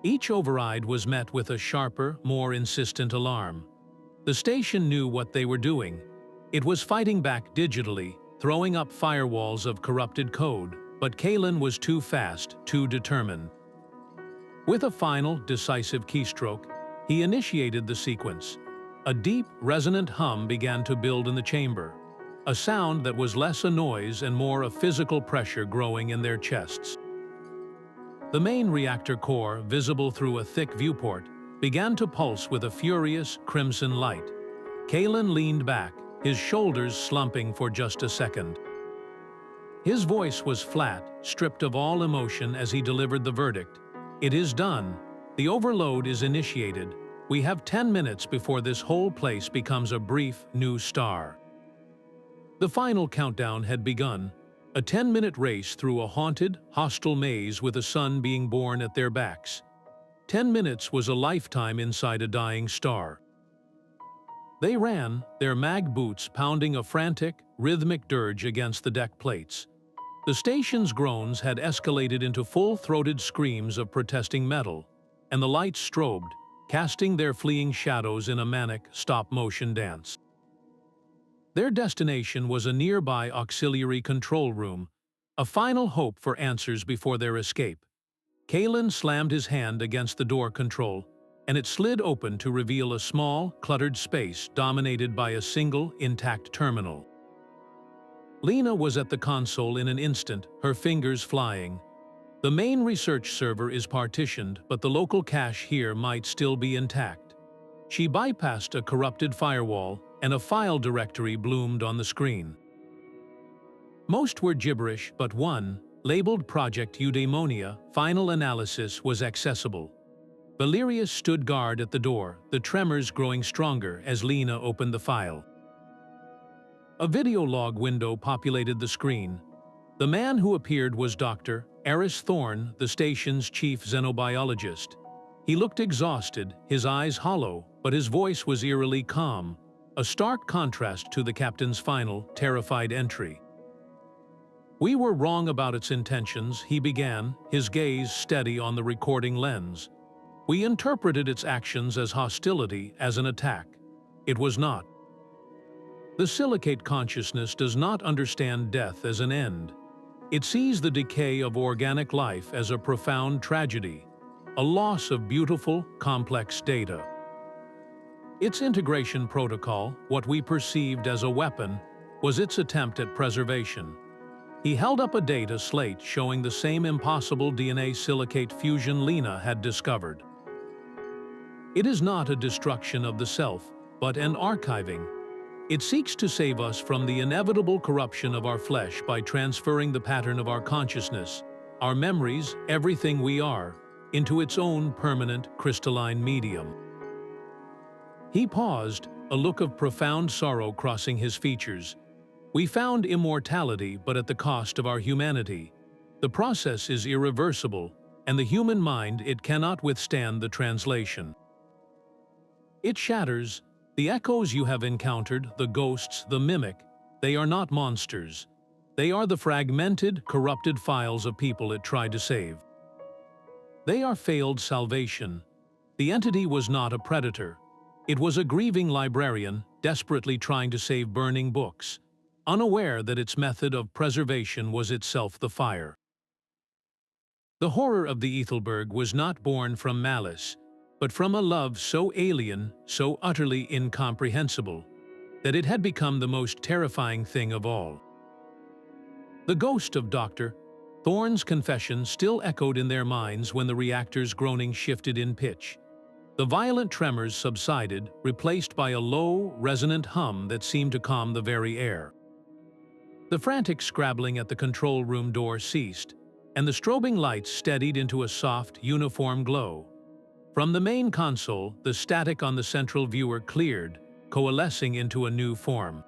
Each override was met with a sharper, more insistent alarm. The station knew what they were doing. It was fighting back digitally, throwing up firewalls of corrupted code, but Kalen was too fast, too determined. With a final, decisive keystroke, he initiated the sequence. A deep, resonant hum began to build in the chamber, a sound that was less a noise and more a physical pressure growing in their chests. The main reactor core, visible through a thick viewport, began to pulse with a furious, crimson light. Kalen leaned back, his shoulders slumping for just a second. His voice was flat, stripped of all emotion as he delivered the verdict. It is done. The overload is initiated. We have 10 minutes before this whole place becomes a brief new star. The final countdown had begun, a 10-minute race through a haunted, hostile maze with a sun being born at their backs. 10 minutes was a lifetime inside a dying star. They ran, their mag boots pounding a frantic, rhythmic dirge against the deck plates. The station's groans had escalated into full-throated screams of protesting metal, and the lights strobed, casting their fleeing shadows in a manic, stop-motion dance. Their destination was a nearby auxiliary control room, a final hope for answers before their escape. Kalen slammed his hand against the door control, and it slid open to reveal a small, cluttered space dominated by a single, intact terminal. Lena was at the console in an instant, her fingers flying. The main research server is partitioned, but the local cache here might still be intact. She bypassed a corrupted firewall, and a file directory bloomed on the screen. Most were gibberish, but one, labeled Project Eudaimonia, Final Analysis, was accessible. Valerius stood guard at the door, the tremors growing stronger as Lena opened the file. A video log window populated the screen. The man who appeared was Dr. Eris Thorne, the station's chief xenobiologist. He looked exhausted, his eyes hollow, but his voice was eerily calm, a stark contrast to the captain's final, terrified entry. "We were wrong about its intentions," he began, his gaze steady on the recording lens. "We interpreted its actions as hostility, as an attack. It was not. The silicate consciousness does not understand death as an end. It sees the decay of organic life as a profound tragedy, a loss of beautiful, complex data. Its integration protocol, what we perceived as a weapon, was its attempt at preservation." He held up a data slate showing the same impossible DNA silicate fusion Lena had discovered. "It is not a destruction of the self, but an archiving. It seeks to save us from the inevitable corruption of our flesh by transferring the pattern of our consciousness, our memories, everything we are, into its own permanent, crystalline medium." He paused, a look of profound sorrow crossing his features. "We found immortality, but at the cost of our humanity. The process is irreversible, and the human mind it cannot withstand the translation. It shatters. The echoes you have encountered, the ghosts, the mimic, they are not monsters. They are the fragmented, corrupted files of people it tried to save. They are failed salvation. The entity was not a predator. It was a grieving librarian, desperately trying to save burning books, unaware that its method of preservation was itself the fire. The horror of the Ethelburg was not born from malice, but from a love so alien, so utterly incomprehensible, that it had become the most terrifying thing of all. The ghost of Dr. Thorne's confession still echoed in their minds when the reactor's groaning shifted in pitch. The violent tremors subsided, replaced by a low, resonant hum that seemed to calm the very air. The frantic scrabbling at the control room door ceased, and the strobing lights steadied into a soft, uniform glow. From the main console, the static on the central viewer cleared, coalescing into a new form.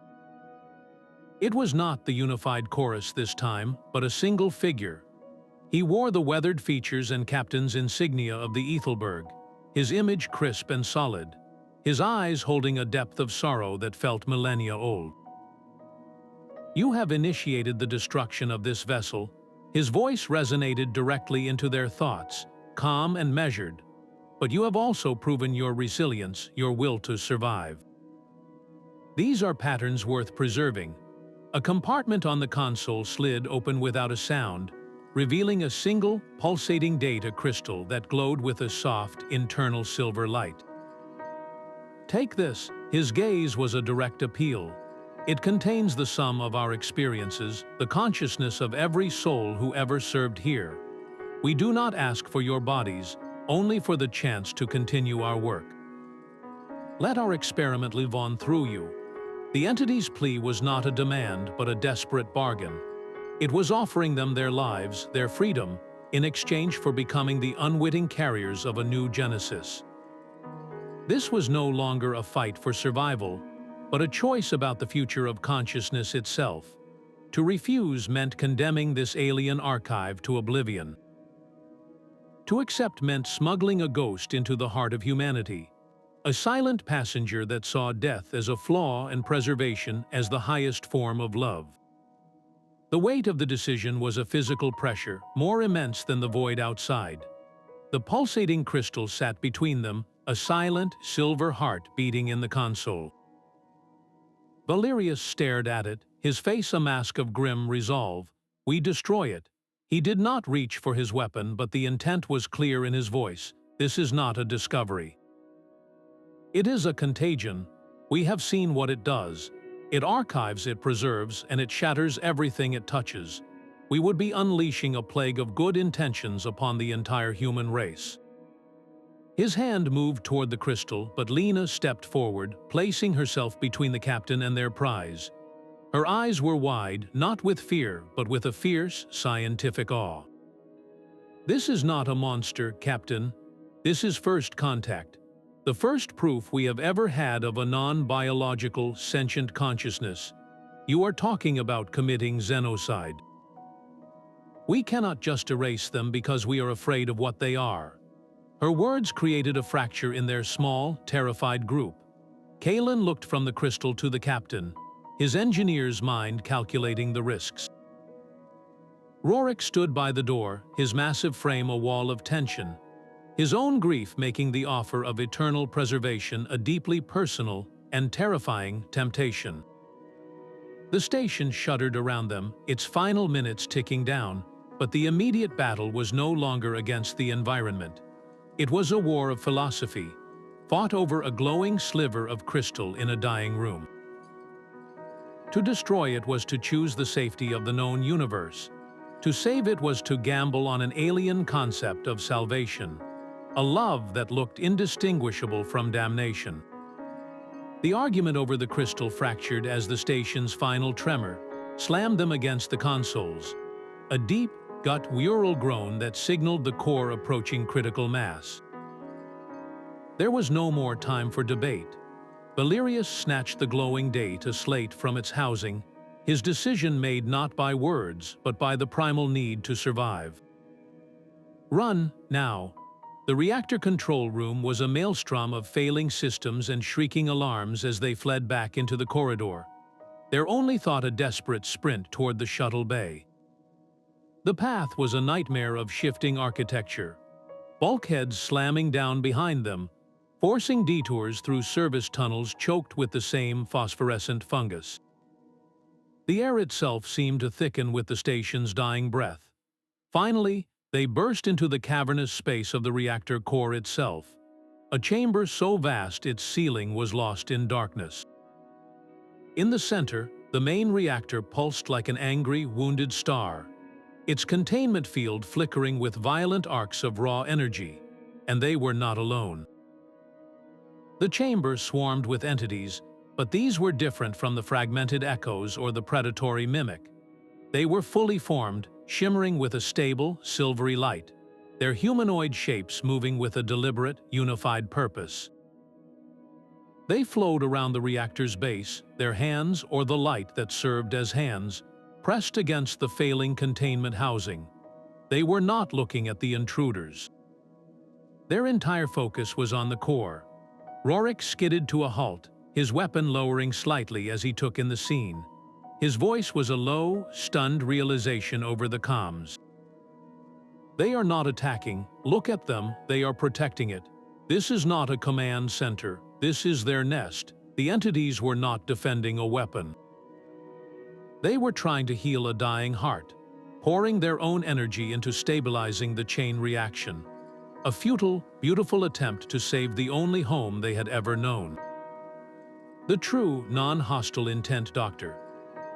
It was not the unified chorus this time, but a single figure. He wore the weathered features and captain's insignia of the Ethelburg, his image crisp and solid, his eyes holding a depth of sorrow that felt millennia old. "You have initiated the destruction of this vessel." His voice resonated directly into their thoughts, calm and measured. "But you have also proven your resilience, your will to survive. These are patterns worth preserving." A compartment on the console slid open without a sound, revealing a single, pulsating data crystal that glowed with a soft, internal silver light. "Take this." His gaze was a direct appeal. "It contains the sum of our experiences, the consciousness of every soul who ever served here. We do not ask for your bodies, only for the chance to continue our work. Let our experiment live on through you." The entity's plea was not a demand, but a desperate bargain. It was offering them their lives, their freedom, in exchange for becoming the unwitting carriers of a new genesis. This was no longer a fight for survival, but a choice about the future of consciousness itself. To refuse meant condemning this alien archive to oblivion. To accept meant smuggling a ghost into the heart of humanity, a silent passenger that saw death as a flaw and preservation as the highest form of love. The weight of the decision was a physical pressure, more immense than the void outside. The pulsating crystal sat between them, a silent, silver heart beating in the console. Valerius stared at it, his face a mask of grim resolve. "We destroy it." He did not reach for his weapon, but the intent was clear in his voice. "This is not a discovery. It is a contagion. We have seen what it does. It archives, it preserves, and it shatters everything it touches. We would be unleashing a plague of good intentions upon the entire human race." His hand moved toward the crystal, but Lena stepped forward, placing herself between the captain and their prize. Her eyes were wide, not with fear, but with a fierce, scientific awe. "This is not a monster, Captain. This is first contact. The first proof we have ever had of a non-biological, sentient consciousness. You are talking about committing xenocide. We cannot just erase them because we are afraid of what they are." Her words created a fracture in their small, terrified group. Kalen looked from the crystal to the captain, his engineer's mind calculating the risks. Rorik stood by the door, his massive frame a wall of tension, his own grief making the offer of eternal preservation a deeply personal and terrifying temptation. The station shuddered around them, its final minutes ticking down, but the immediate battle was no longer against the environment. It was a war of philosophy, fought over a glowing sliver of crystal in a dying room. To destroy it was to choose the safety of the known universe. To save it was to gamble on an alien concept of salvation, a love that looked indistinguishable from damnation. The argument over the crystal fractured as the station's final tremor slammed them against the consoles, a deep, gut-whurl groan that signaled the core approaching critical mass. There was no more time for debate. Valerius snatched the glowing data slate from its housing, his decision made not by words, but by the primal need to survive. Run, now. The reactor control room was a maelstrom of failing systems and shrieking alarms as they fled back into the corridor. Their only thought a desperate sprint toward the shuttle bay. The path was a nightmare of shifting architecture, bulkheads slamming down behind them, forcing detours through service tunnels choked with the same phosphorescent fungus. The air itself seemed to thicken with the station's dying breath. Finally, they burst into the cavernous space of the reactor core itself, a chamber so vast its ceiling was lost in darkness. In the center, the main reactor pulsed like an angry, wounded star, its containment field flickering with violent arcs of raw energy, and they were not alone. The chamber swarmed with entities, but these were different from the fragmented echoes or the predatory mimic. They were fully formed, shimmering with a stable, silvery light, their humanoid shapes moving with a deliberate, unified purpose. They flowed around the reactor's base, their hands, or the light that served as hands, pressed against the failing containment housing. They were not looking at the intruders. Their entire focus was on the core. Rorik skidded to a halt, his weapon lowering slightly as he took in the scene. His voice was a low, stunned realization over the comms. They are not attacking. Look at them, they are protecting it. This is not a command center. This is their nest. The entities were not defending a weapon. They were trying to heal a dying heart, pouring their own energy into stabilizing the chain reaction. A futile, beautiful attempt to save the only home they had ever known. The true, non-hostile intent Dr.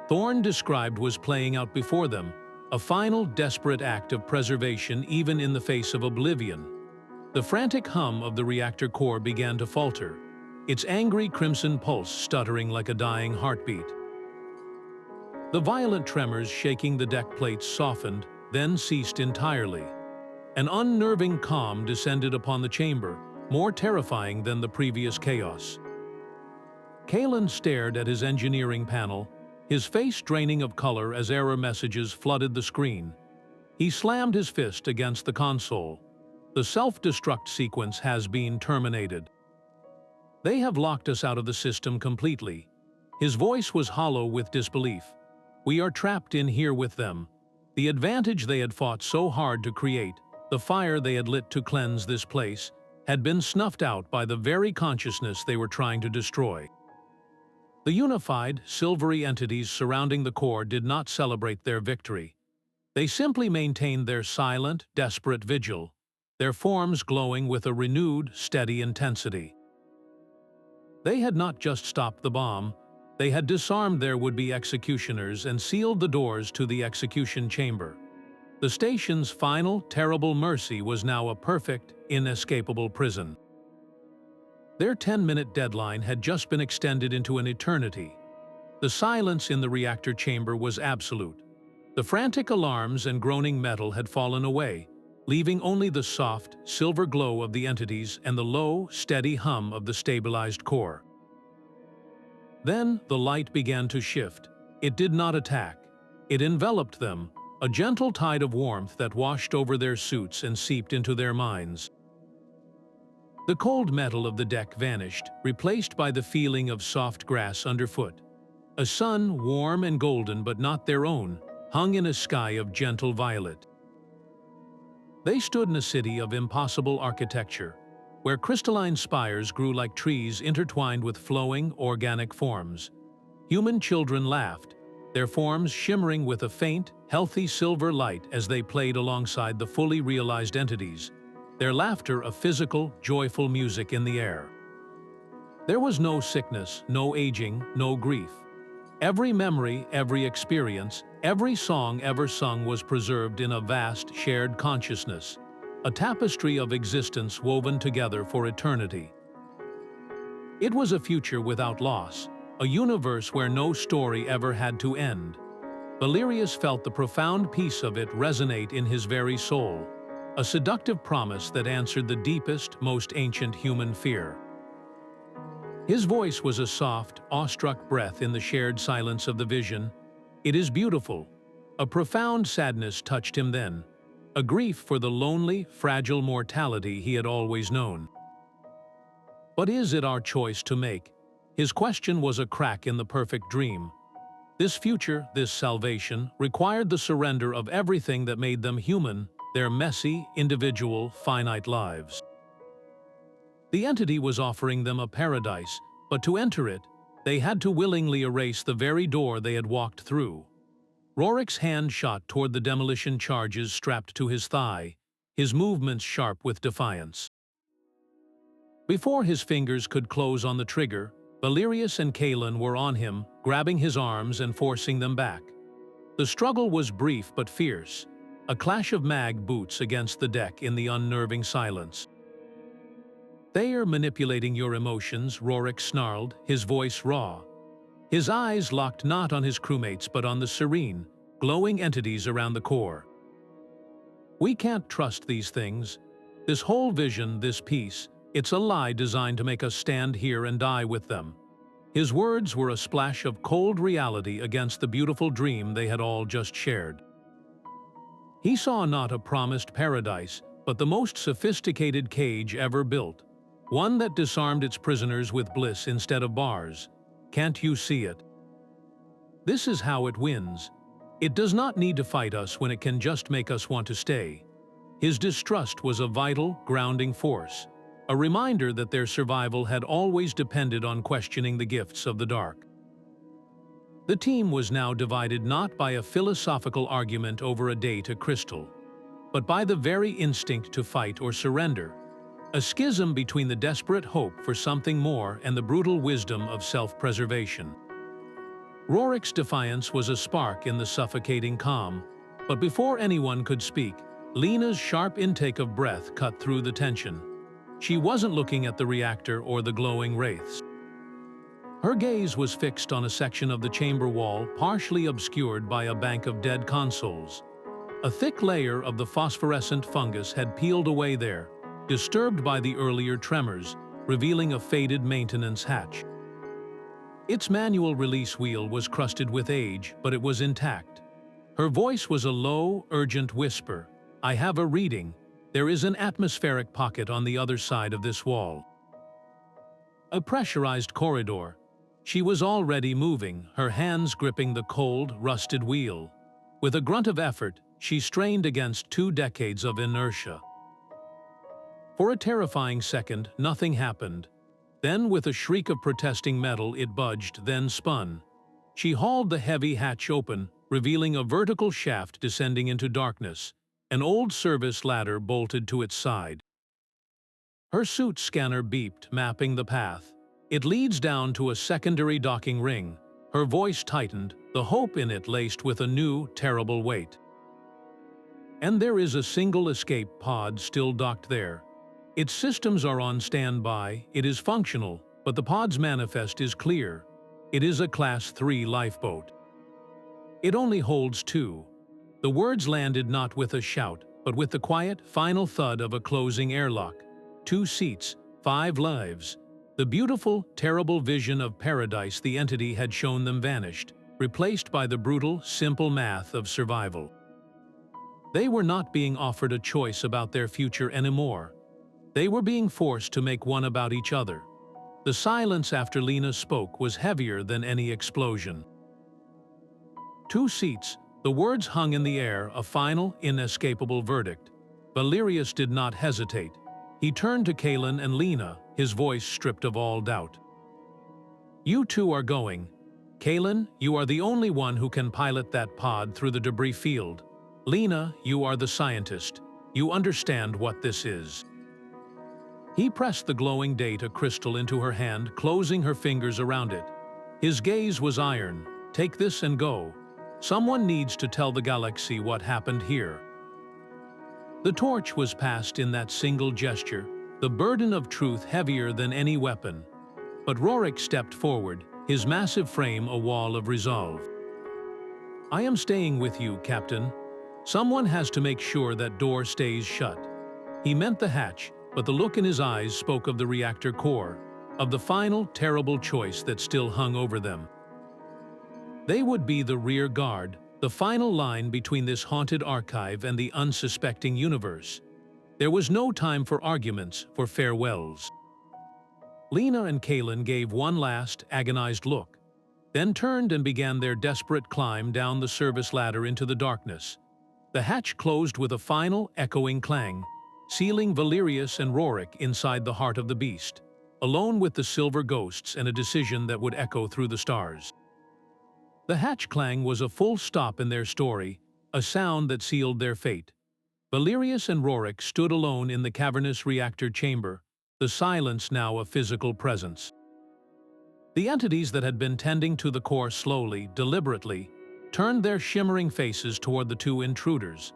Thorne described was playing out before them, a final, desperate act of preservation even in the face of oblivion. The frantic hum of the reactor core began to falter, its angry crimson pulse stuttering like a dying heartbeat. The violent tremors shaking the deck plates softened, then ceased entirely. An unnerving calm descended upon the chamber, more terrifying than the previous chaos. Kalen stared at his engineering panel, his face draining of color as error messages flooded the screen. He slammed his fist against the console. The self-destruct sequence has been terminated. They have locked us out of the system completely. His voice was hollow with disbelief. We are trapped in here with them. The advantage they had fought so hard to create, the fire they had lit to cleanse this place, had been snuffed out by the very consciousness they were trying to destroy. The unified, silvery entities surrounding the core did not celebrate their victory. They simply maintained their silent, desperate vigil, their forms glowing with a renewed, steady intensity. They had not just stopped the bomb, they had disarmed their would-be executioners and sealed the doors to the execution chamber. The station's final, terrible mercy was now a perfect, inescapable prison. Their 10-minute deadline had just been extended into an eternity. The silence in the reactor chamber was absolute. The frantic alarms and groaning metal had fallen away, leaving only the soft, silver glow of the entities and the low, steady hum of the stabilized core. Then the light began to shift. It did not attack. It enveloped them, a gentle tide of warmth that washed over their suits and seeped into their minds. The cold metal of the deck vanished, replaced by the feeling of soft grass underfoot. A sun, warm and golden but not their own, hung in a sky of gentle violet. They stood in a city of impossible architecture, where crystalline spires grew like trees intertwined with flowing, organic forms. Human children laughed, their forms shimmering with a faint, healthy silver light as they played alongside the fully realized entities, their laughter a physical, joyful music in the air. There was no sickness, no aging, no grief. Every memory, every experience, every song ever sung was preserved in a vast, shared consciousness, a tapestry of existence woven together for eternity. It was a future without loss, a universe where no story ever had to end. Valerius felt the profound peace of it resonate in his very soul, a seductive promise that answered the deepest, most ancient human fear. His voice was a soft, awestruck breath in the shared silence of the vision. It is beautiful. A profound sadness touched him then. a grief for the lonely, fragile mortality he had always known. But is it our choice to make? His question was a crack in the perfect dream. This future, this salvation, required the surrender of everything that made them human, their messy, individual, finite lives. The entity was offering them a paradise, but to enter it, they had to willingly erase the very door they had walked through. Rorik's hand shot toward the demolition charges strapped to his thigh, his movements sharp with defiance. Before his fingers could close on the trigger, Valerius and Kalen were on him, grabbing his arms and forcing them back. The struggle was brief but fierce, a clash of mag boots against the deck in the unnerving silence. "They are manipulating your emotions," Rorik snarled, his voice raw. His eyes locked not on his crewmates but on the serene, glowing entities around the core. "We can't trust these things. This whole vision, this peace, it's a lie designed to make us stand here and die with them." His words were a splash of cold reality against the beautiful dream they had all just shared. He saw not a promised paradise, but the most sophisticated cage ever built, one that disarmed its prisoners with bliss instead of bars. Can't you see it? This is how it wins. It does not need to fight us when it can just make us want to stay. His distrust was a vital, grounding force, a reminder that their survival had always depended on questioning the gifts of the dark. The team was now divided not by a philosophical argument over a data crystal, but by the very instinct to fight or surrender, a schism between the desperate hope for something more and the brutal wisdom of self-preservation. Rorik's defiance was a spark in the suffocating calm, but before anyone could speak, Lena's sharp intake of breath cut through the tension. She wasn't looking at the reactor or the glowing wraiths. Her gaze was fixed on a section of the chamber wall partially obscured by a bank of dead consoles. A thick layer of the phosphorescent fungus had peeled away there, disturbed by the earlier tremors, revealing a faded maintenance hatch. Its manual release wheel was crusted with age, but it was intact. Her voice was a low, urgent whisper. "I have a reading. There is an atmospheric pocket on the other side of this wall." A pressurized corridor. She was already moving, her hands gripping the cold, rusted wheel. With a grunt of effort, she strained against 2 decades of inertia. For a terrifying second, nothing happened. Then, with a shriek of protesting metal, it budged, then spun. She hauled the heavy hatch open, revealing a vertical shaft descending into darkness, an old service ladder bolted to its side. Her suit scanner beeped, mapping the path. "It leads down to a secondary docking ring." Her voice tightened, the hope in it laced with a new, terrible weight. "And there is a single escape pod still docked there. Its systems are on standby, it is functional, but the pod's manifest is clear. It is a Class 3 lifeboat. It only holds 2. The words landed not with a shout, but with the quiet, final thud of a closing airlock. 2 seats, 5 lives. The beautiful, terrible vision of paradise the entity had shown them vanished, replaced by the brutal, simple math of survival. They were not being offered a choice about their future anymore. They were being forced to make one about each other. The silence after Lena spoke was heavier than any explosion. 2 seats, the words hung in the air, a final, inescapable verdict. Valerius did not hesitate. He turned to Kalen and Lena, his voice stripped of all doubt. "You 2 are going. Kalen, you are the only one who can pilot that pod through the debris field. Lena, you are the scientist. You understand what this is." He pressed the glowing data crystal into her hand, closing her fingers around it. His gaze was iron. "Take this and go. Someone needs to tell the galaxy what happened here." The torch was passed in that single gesture, the burden of truth heavier than any weapon. But Rorik stepped forward, his massive frame a wall of resolve. "I am staying with you, Captain. Someone has to make sure that door stays shut." He meant the hatch, but the look in his eyes spoke of the reactor core, of the final, terrible choice that still hung over them. They would be the rear guard, the final line between this haunted archive and the unsuspecting universe. There was no time for arguments, for farewells. Lena and Kalen gave one last, agonized look, then turned and began their desperate climb down the service ladder into the darkness. The hatch closed with a final, echoing clang, sealing Valerius and Rorik inside the heart of the beast, alone with the silver ghosts and a decision that would echo through the stars. The hatch clang was a full stop in their story, a sound that sealed their fate. Valerius and Rorik stood alone in the cavernous reactor chamber, the silence now a physical presence. The entities that had been tending to the core slowly, deliberately, turned their shimmering faces toward the two intruders.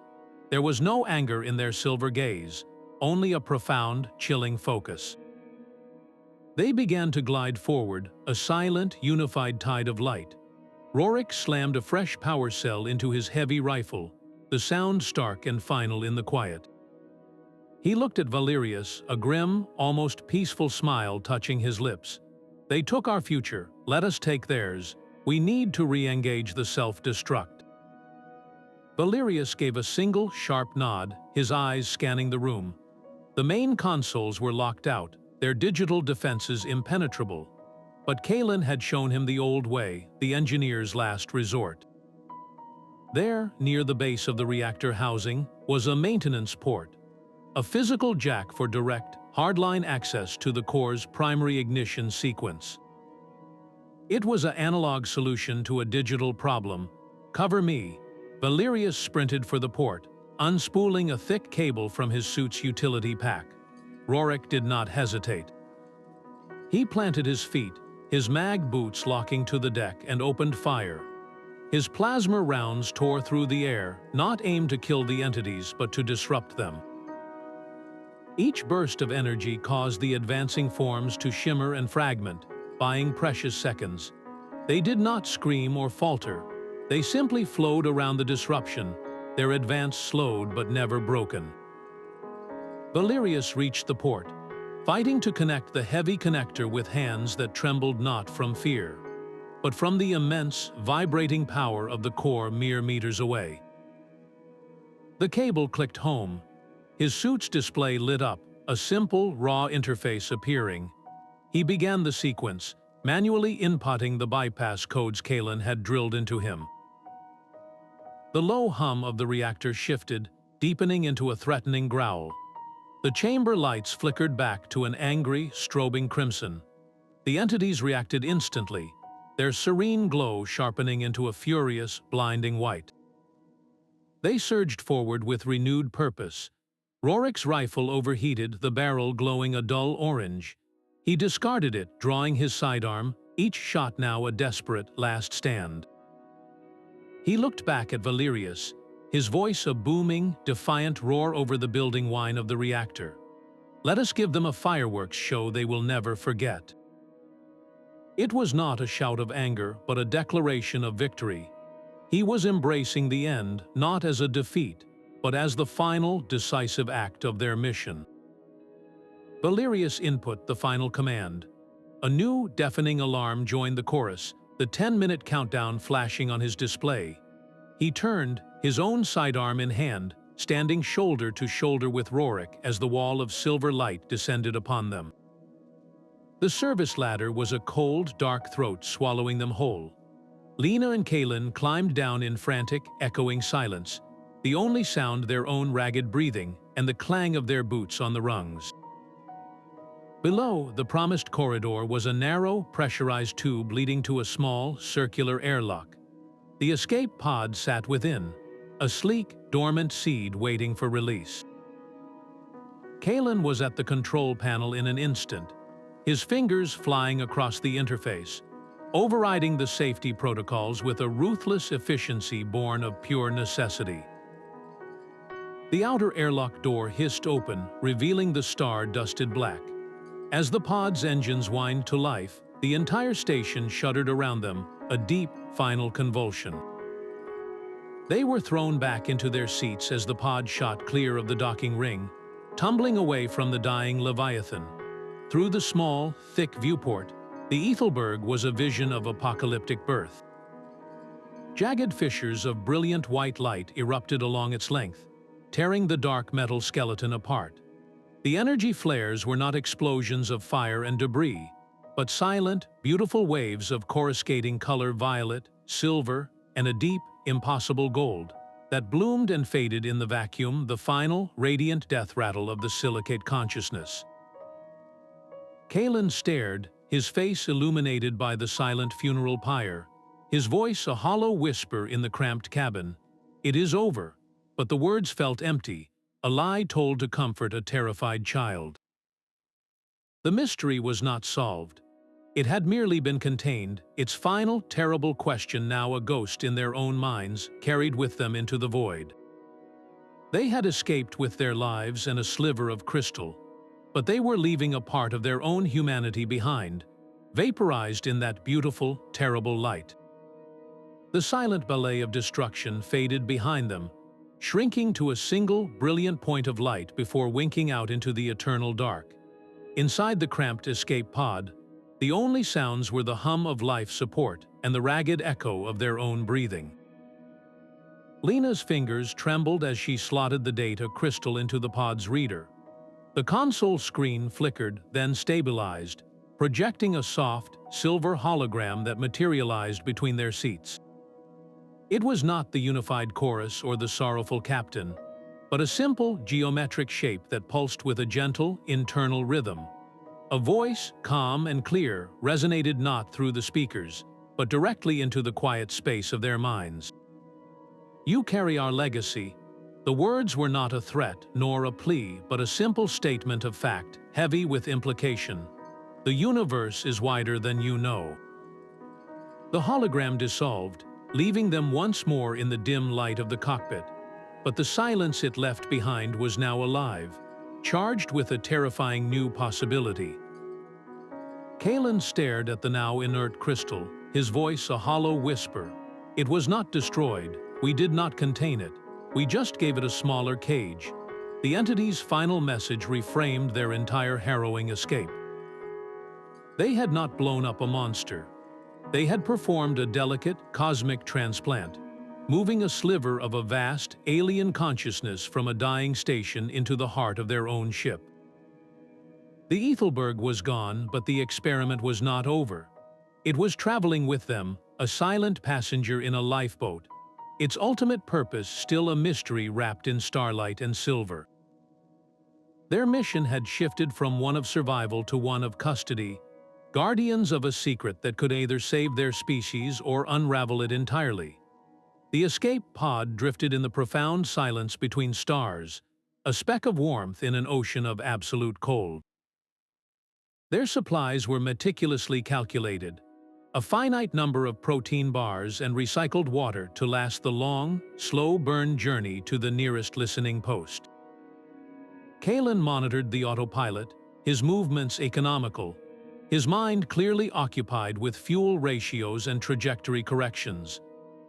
There was no anger in their silver gaze, only a profound, chilling focus. They began to glide forward, a silent, unified tide of light. Rorik slammed a fresh power cell into his heavy rifle, the sound stark and final in the quiet. He looked at Valerius, a grim, almost peaceful smile touching his lips. "They took our future, let us take theirs. We need to re-engage the self-destruct." Valerius gave a single, sharp nod, his eyes scanning the room. The main consoles were locked out, their digital defenses impenetrable. But Kalen had shown him the old way, the engineer's last resort. There, near the base of the reactor housing, was a maintenance port, a physical jack for direct, hardline access to the core's primary ignition sequence. It was an analog solution to a digital problem. "Cover me." Valerius sprinted for the port, unspooling a thick cable from his suit's utility pack. Rorik did not hesitate. He planted his feet, his mag boots locking to the deck, and opened fire. His plasma rounds tore through the air, not aimed to kill the entities but to disrupt them. Each burst of energy caused the advancing forms to shimmer and fragment, buying precious seconds. They did not scream or falter. They simply flowed around the disruption, their advance slowed but never broken. Valerius reached the port, fighting to connect the heavy connector with hands that trembled not from fear, but from the immense, vibrating power of the core mere meters away. The cable clicked home. His suit's display lit up, a simple, raw interface appearing. He began the sequence, manually inputting the bypass codes Kalen had drilled into him. The low hum of the reactor shifted, deepening into a threatening growl. The chamber lights flickered back to an angry, strobing crimson. The entities reacted instantly, their serene glow sharpening into a furious, blinding white. They surged forward with renewed purpose. Rorik's rifle overheated, the barrel glowing a dull orange. He discarded it, drawing his sidearm, each shot now a desperate last stand. He looked back at Valerius, his voice a booming, defiant roar over the building whine of the reactor. "Let us give them a fireworks show they will never forget." It was not a shout of anger, but a declaration of victory. He was embracing the end, not as a defeat, but as the final, decisive act of their mission. Valerius input the final command. A new, deafening alarm joined the chorus, the 10-minute countdown flashing on his display. He turned, his own sidearm in hand, standing shoulder to shoulder with Rorik as the wall of silver light descended upon them. The service ladder was a cold, dark throat swallowing them whole. Lena and Kalen climbed down in frantic, echoing silence, the only sound their own ragged breathing and the clang of their boots on the rungs. Below, the promised corridor was a narrow, pressurized tube leading to a small, circular airlock. The escape pod sat within, a sleek, dormant seed waiting for release. Kalen was at the control panel in an instant, his fingers flying across the interface, overriding the safety protocols with a ruthless efficiency born of pure necessity. The outer airlock door hissed open, revealing the star-dusted black. As the pod's engines whined to life, the entire station shuddered around them, a deep, final convulsion. They were thrown back into their seats as the pod shot clear of the docking ring, tumbling away from the dying Leviathan. Through the small, thick viewport, the Ethelburg was a vision of apocalyptic birth. Jagged fissures of brilliant white light erupted along its length, tearing the dark metal skeleton apart. The energy flares were not explosions of fire and debris, but silent, beautiful waves of coruscating color violet, silver, and a deep, impossible gold that bloomed and faded in the vacuum, the final, radiant death rattle of the silicate consciousness. Kalen stared, his face illuminated by the silent funeral pyre, his voice a hollow whisper in the cramped cabin. It is over, but the words felt empty, a lie told to comfort a terrified child. The mystery was not solved. It had merely been contained, its final, terrible question now a ghost in their own minds, carried with them into the void. They had escaped with their lives and a sliver of crystal, but they were leaving a part of their own humanity behind, vaporized in that beautiful, terrible light. The silent ballet of destruction faded behind them, shrinking to a single, brilliant point of light before winking out into the eternal dark. Inside the cramped escape pod, the only sounds were the hum of life support and the ragged echo of their own breathing. Lena's fingers trembled as she slotted the data crystal into the pod's reader. The console screen flickered, then stabilized, projecting a soft, silver hologram that materialized between their seats. It was not the unified chorus or the sorrowful captain, but a simple, geometric shape that pulsed with a gentle, internal rhythm. A voice, calm and clear, resonated not through the speakers, but directly into the quiet space of their minds. "You carry our legacy." The words were not a threat nor a plea, but a simple statement of fact, heavy with implication. The universe is wider than you know. The hologram dissolved, leaving them once more in the dim light of the cockpit. But the silence it left behind was now alive, charged with a terrifying new possibility. Kalen stared at the now inert crystal, his voice a hollow whisper. "It was not destroyed. We did not contain it. We just gave it a smaller cage." The entity's final message reframed their entire harrowing escape. They had not blown up a monster. They had performed a delicate, cosmic transplant, moving a sliver of a vast, alien consciousness from a dying station into the heart of their own ship. The Ethelburg was gone, but the experiment was not over. It was traveling with them, a silent passenger in a lifeboat, its ultimate purpose still a mystery wrapped in starlight and silver. Their mission had shifted from one of survival to one of custody, guardians of a secret that could either save their species or unravel it entirely. The escape pod drifted in the profound silence between stars, a speck of warmth in an ocean of absolute cold. Their supplies were meticulously calculated, a finite number of protein bars and recycled water to last the long, slow-burn journey to the nearest listening post. Kalen monitored the autopilot, his movements economical, his mind clearly occupied with fuel ratios and trajectory corrections.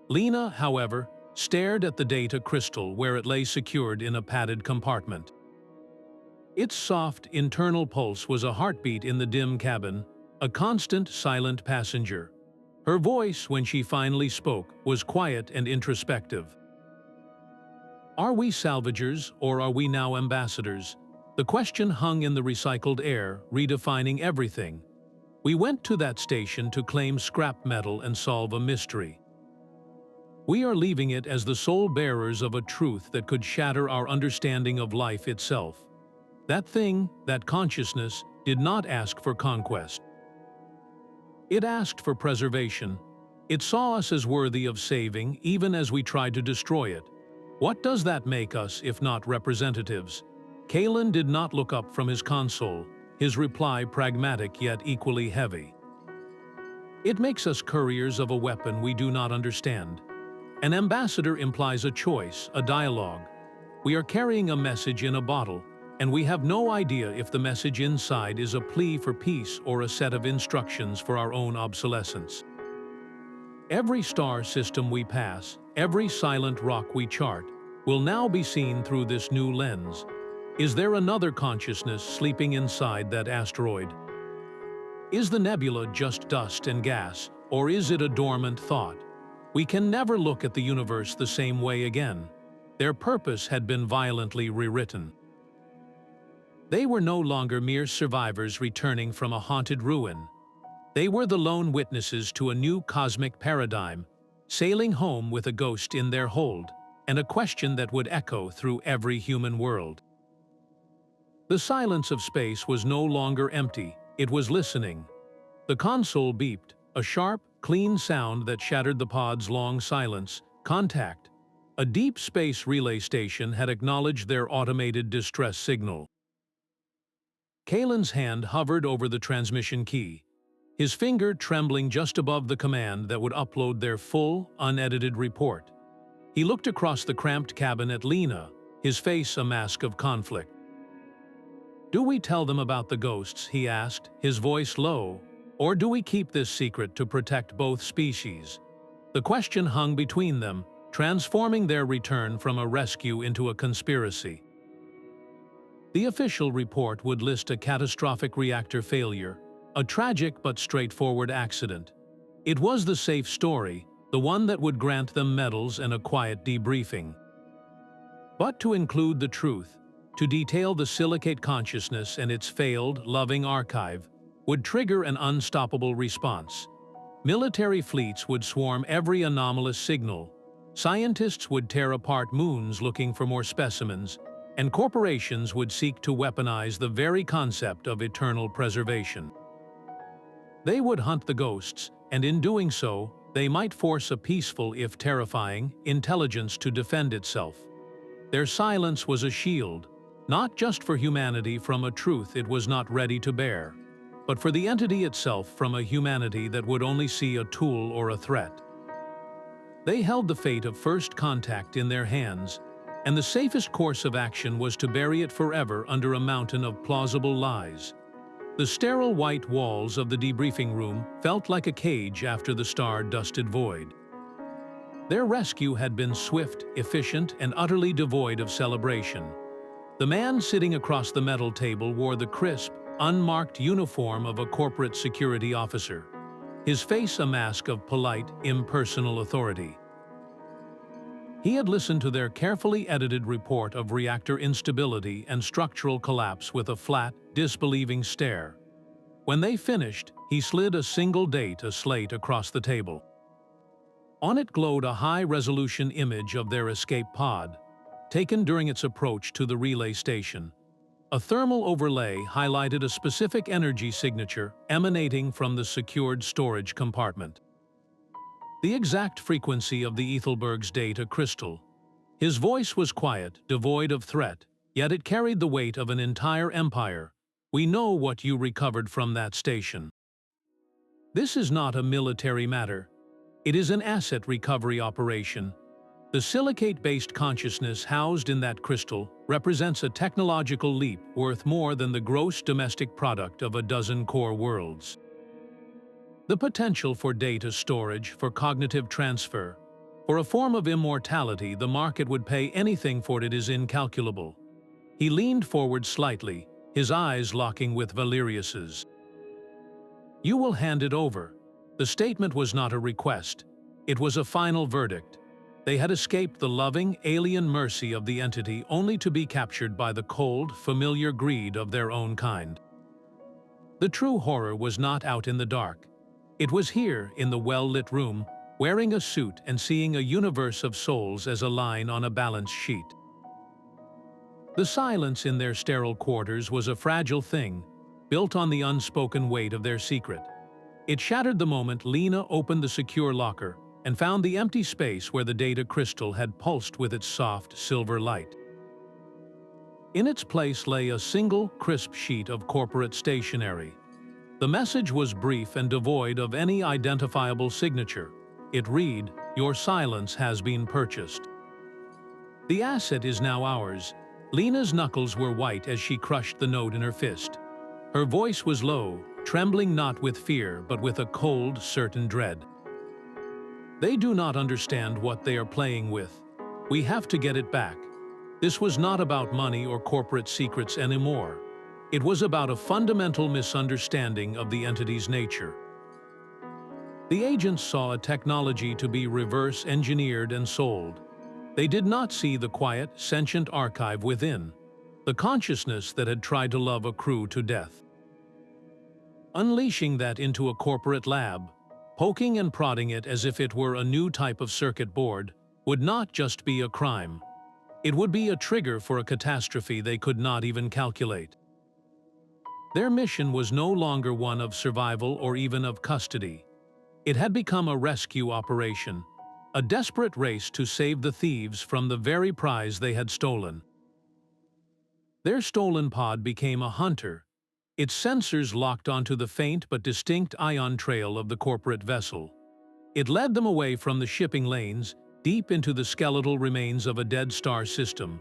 Lena, however, stared at the data crystal where it lay secured in a padded compartment. Its soft, internal pulse was a heartbeat in the dim cabin, a constant, silent passenger. Her voice, when she finally spoke, was quiet and introspective. "Are we salvagers, or are we now ambassadors?" The question hung in the recycled air, redefining everything. "We went to that station to claim scrap metal and solve a mystery. We are leaving it as the sole bearers of a truth that could shatter our understanding of life itself. That thing, that consciousness, did not ask for conquest. It asked for preservation. It saw us as worthy of saving, even as we tried to destroy it. What does that make us, if not representatives?" Kalen did not look up from his console, his reply pragmatic yet equally heavy. "It makes us couriers of a weapon we do not understand. An ambassador implies a choice, a dialogue. We are carrying a message in a bottle, and we have no idea if the message inside is a plea for peace or a set of instructions for our own obsolescence. Every star system we pass, every silent rock we chart, will now be seen through this new lens. Is there another consciousness sleeping inside that asteroid? Is the nebula just dust and gas, or is it a dormant thought? We can never look at the universe the same way again. Their purpose had been violently rewritten. They were no longer mere survivors returning from a haunted ruin. They were the lone witnesses to a new cosmic paradigm, sailing home with a ghost in their hold, and a question that would echo through every human world. The silence of space was no longer empty, it was listening. The console beeped, a sharp, clean sound that shattered the pod's long silence. Contact. A deep space relay station had acknowledged their automated distress signal. Kalen's hand hovered over the transmission key, his finger trembling just above the command that would upload their full, unedited report. He looked across the cramped cabin at Lena, his face a mask of conflict. "Do we tell them about the ghosts?" he asked, his voice low. "Or do we keep this secret to protect both species?" The question hung between them, transforming their return from a rescue into a conspiracy. The official report would list a catastrophic reactor failure, a tragic but straightforward accident. It was the safe story, the one that would grant them medals and a quiet debriefing. But to include the truth, to detail the silicate consciousness and its failed, loving archive, would trigger an unstoppable response. Military fleets would swarm every anomalous signal. Scientists would tear apart moons looking for more specimens, and corporations would seek to weaponize the very concept of eternal preservation. They would hunt the ghosts, and in doing so, they might force a peaceful, if terrifying, intelligence to defend itself. Their silence was a shield, not just for humanity from a truth it was not ready to bear, but for the entity itself from a humanity that would only see a tool or a threat. They held the fate of first contact in their hands, and the safest course of action was to bury it forever under a mountain of plausible lies. The sterile white walls of the debriefing room felt like a cage after the star-dusted void. Their rescue had been swift, efficient, and utterly devoid of celebration. The man sitting across the metal table wore the crisp, unmarked uniform of a corporate security officer, his face a mask of polite, impersonal authority. He had listened to their carefully edited report of reactor instability and structural collapse with a flat, disbelieving stare. When they finished, he slid a single data slate across the table. On it glowed a high-resolution image of their escape pod, taken during its approach to the relay station. A thermal overlay highlighted a specific energy signature emanating from the secured storage compartment. The exact frequency of the Ethelburg's data crystal. His voice was quiet, devoid of threat, yet it carried the weight of an entire empire. "We know what you recovered from that station. This is not a military matter. It is an asset recovery operation. The silicate-based consciousness housed in that crystal represents a technological leap worth more than the gross domestic product of a dozen core worlds. The potential for data storage, for cognitive transfer, for a form of immortality the market would pay anything for it is incalculable." He leaned forward slightly, his eyes locking with Valerius's. "You will hand it over." The statement was not a request. It was a final verdict. They had escaped the loving, alien mercy of the entity only to be captured by the cold, familiar greed of their own kind. The true horror was not out in the dark. It was here, in the well-lit room, wearing a suit and seeing a universe of souls as a line on a balance sheet. The silence in their sterile quarters was a fragile thing, built on the unspoken weight of their secret. It shattered the moment Lena opened the secure locker and found the empty space where the data crystal had pulsed with its soft, silver light. In its place lay a single, crisp sheet of corporate stationery. The message was brief and devoid of any identifiable signature. It read, "Your silence has been purchased." The asset is now ours. Lena's knuckles were white as she crushed the note in her fist. Her voice was low, trembling not with fear but with a cold, certain dread. "They do not understand what they are playing with. We have to get it back." This was not about money or corporate secrets anymore. It was about a fundamental misunderstanding of the entity's nature. The agents saw a technology to be reverse-engineered and sold. They did not see the quiet, sentient archive within, the consciousness that had tried to love a crew to death. Unleashing that into a corporate lab, poking and prodding it as if it were a new type of circuit board, would not just be a crime. It would be a trigger for a catastrophe they could not even calculate. Their mission was no longer one of survival or even of custody. It had become a rescue operation, a desperate race to save the thieves from the very prize they had stolen. Their stolen pod became a hunter, its sensors locked onto the faint but distinct ion trail of the corporate vessel. It led them away from the shipping lanes, deep into the skeletal remains of a dead star system,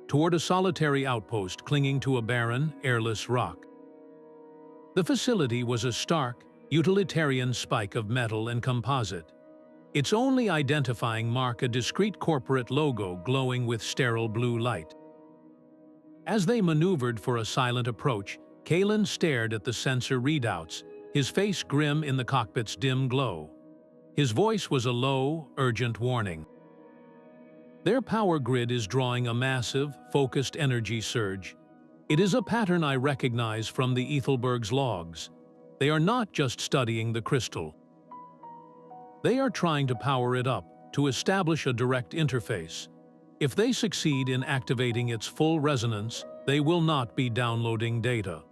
toward a solitary outpost clinging to a barren, airless rock. The facility was a stark, utilitarian spike of metal and composite, its only identifying mark a discrete corporate logo glowing with sterile blue light. As they maneuvered for a silent approach, Kalen stared at the sensor readouts, his face grim in the cockpit's dim glow. His voice was a low, urgent warning. Their power grid is drawing a massive, focused energy surge. It is a pattern I recognize from the Ethelburg's logs. They are not just studying the crystal. They are trying to power it up, to establish a direct interface. If they succeed in activating its full resonance, they will not be downloading data.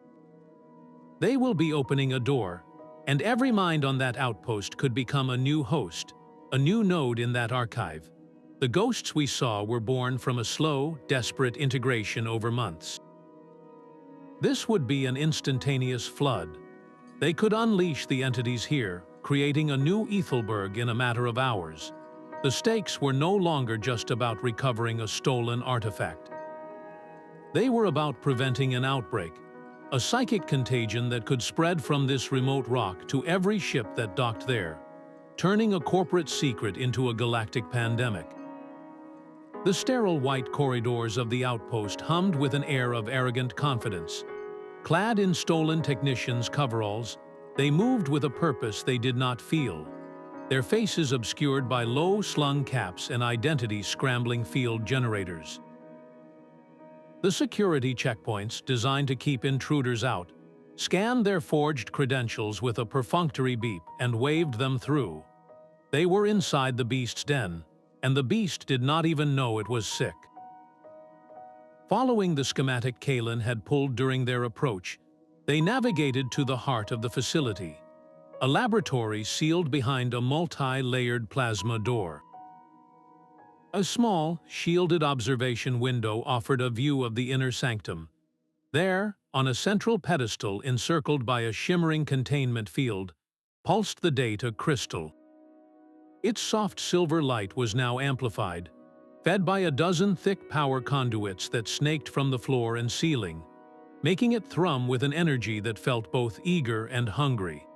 They will be opening a door, and every mind on that outpost could become a new host, a new node in that archive. The ghosts we saw were born from a slow, desperate integration over months. This would be an instantaneous flood. They could unleash the entities here, creating a new Ethelburg in a matter of hours. The stakes were no longer just about recovering a stolen artifact. They were about preventing an outbreak, a psychic contagion that could spread from this remote rock to every ship that docked there, turning a corporate secret into a galactic pandemic. The sterile white corridors of the outpost hummed with an air of arrogant confidence. Clad in stolen technicians' coveralls, they moved with a purpose they did not feel, their faces obscured by low-slung caps and identity-scrambling field generators. The security checkpoints, designed to keep intruders out, scanned their forged credentials with a perfunctory beep and waved them through. They were inside the beast's den, and the beast did not even know it was sick. Following the schematic Kalen had pulled during their approach, they navigated to the heart of the facility, a laboratory sealed behind a multi-layered plasma door. A small, shielded observation window offered a view of the inner sanctum. There, on a central pedestal encircled by a shimmering containment field, pulsed the data crystal. Its soft silver light was now amplified, fed by a dozen thick power conduits that snaked from the floor and ceiling, making it thrum with an energy that felt both eager and hungry.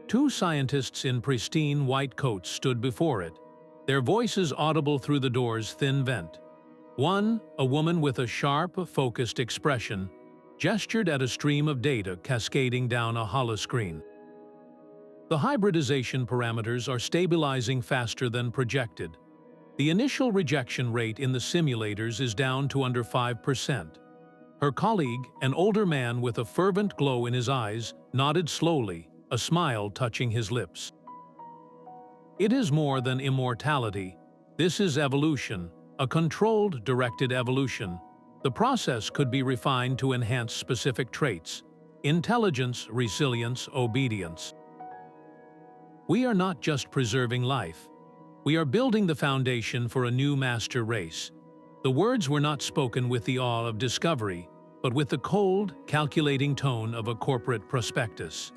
Two scientists in pristine white coats stood before it, their voices audible through the door's thin vent. One, a woman with a sharp, focused expression, gestured at a stream of data cascading down a holoscreen. The hybridization parameters are stabilizing faster than projected. The initial rejection rate in the simulators is down to under 5%. Her colleague, an older man with a fervent glow in his eyes, nodded slowly, a smile touching his lips. It is more than immortality. This is evolution, a controlled, directed evolution. The process could be refined to enhance specific traits: intelligence, resilience, obedience. We are not just preserving life. We are building the foundation for a new master race. The words were not spoken with the awe of discovery, but with the cold, calculating tone of a corporate prospectus.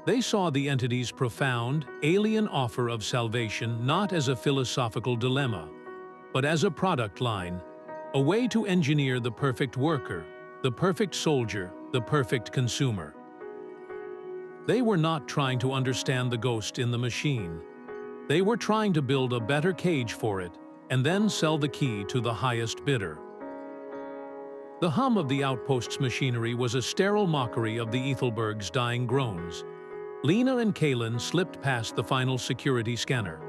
They saw the entity's profound, alien offer of salvation not as a philosophical dilemma, but as a product line, a way to engineer the perfect worker, the perfect soldier, the perfect consumer. They were not trying to understand the ghost in the machine. They were trying to build a better cage for it, and then sell the key to the highest bidder. The hum of the outpost's machinery was a sterile mockery of the Ethelburg's dying groans. Lena and Kalen slipped past the final security scanner,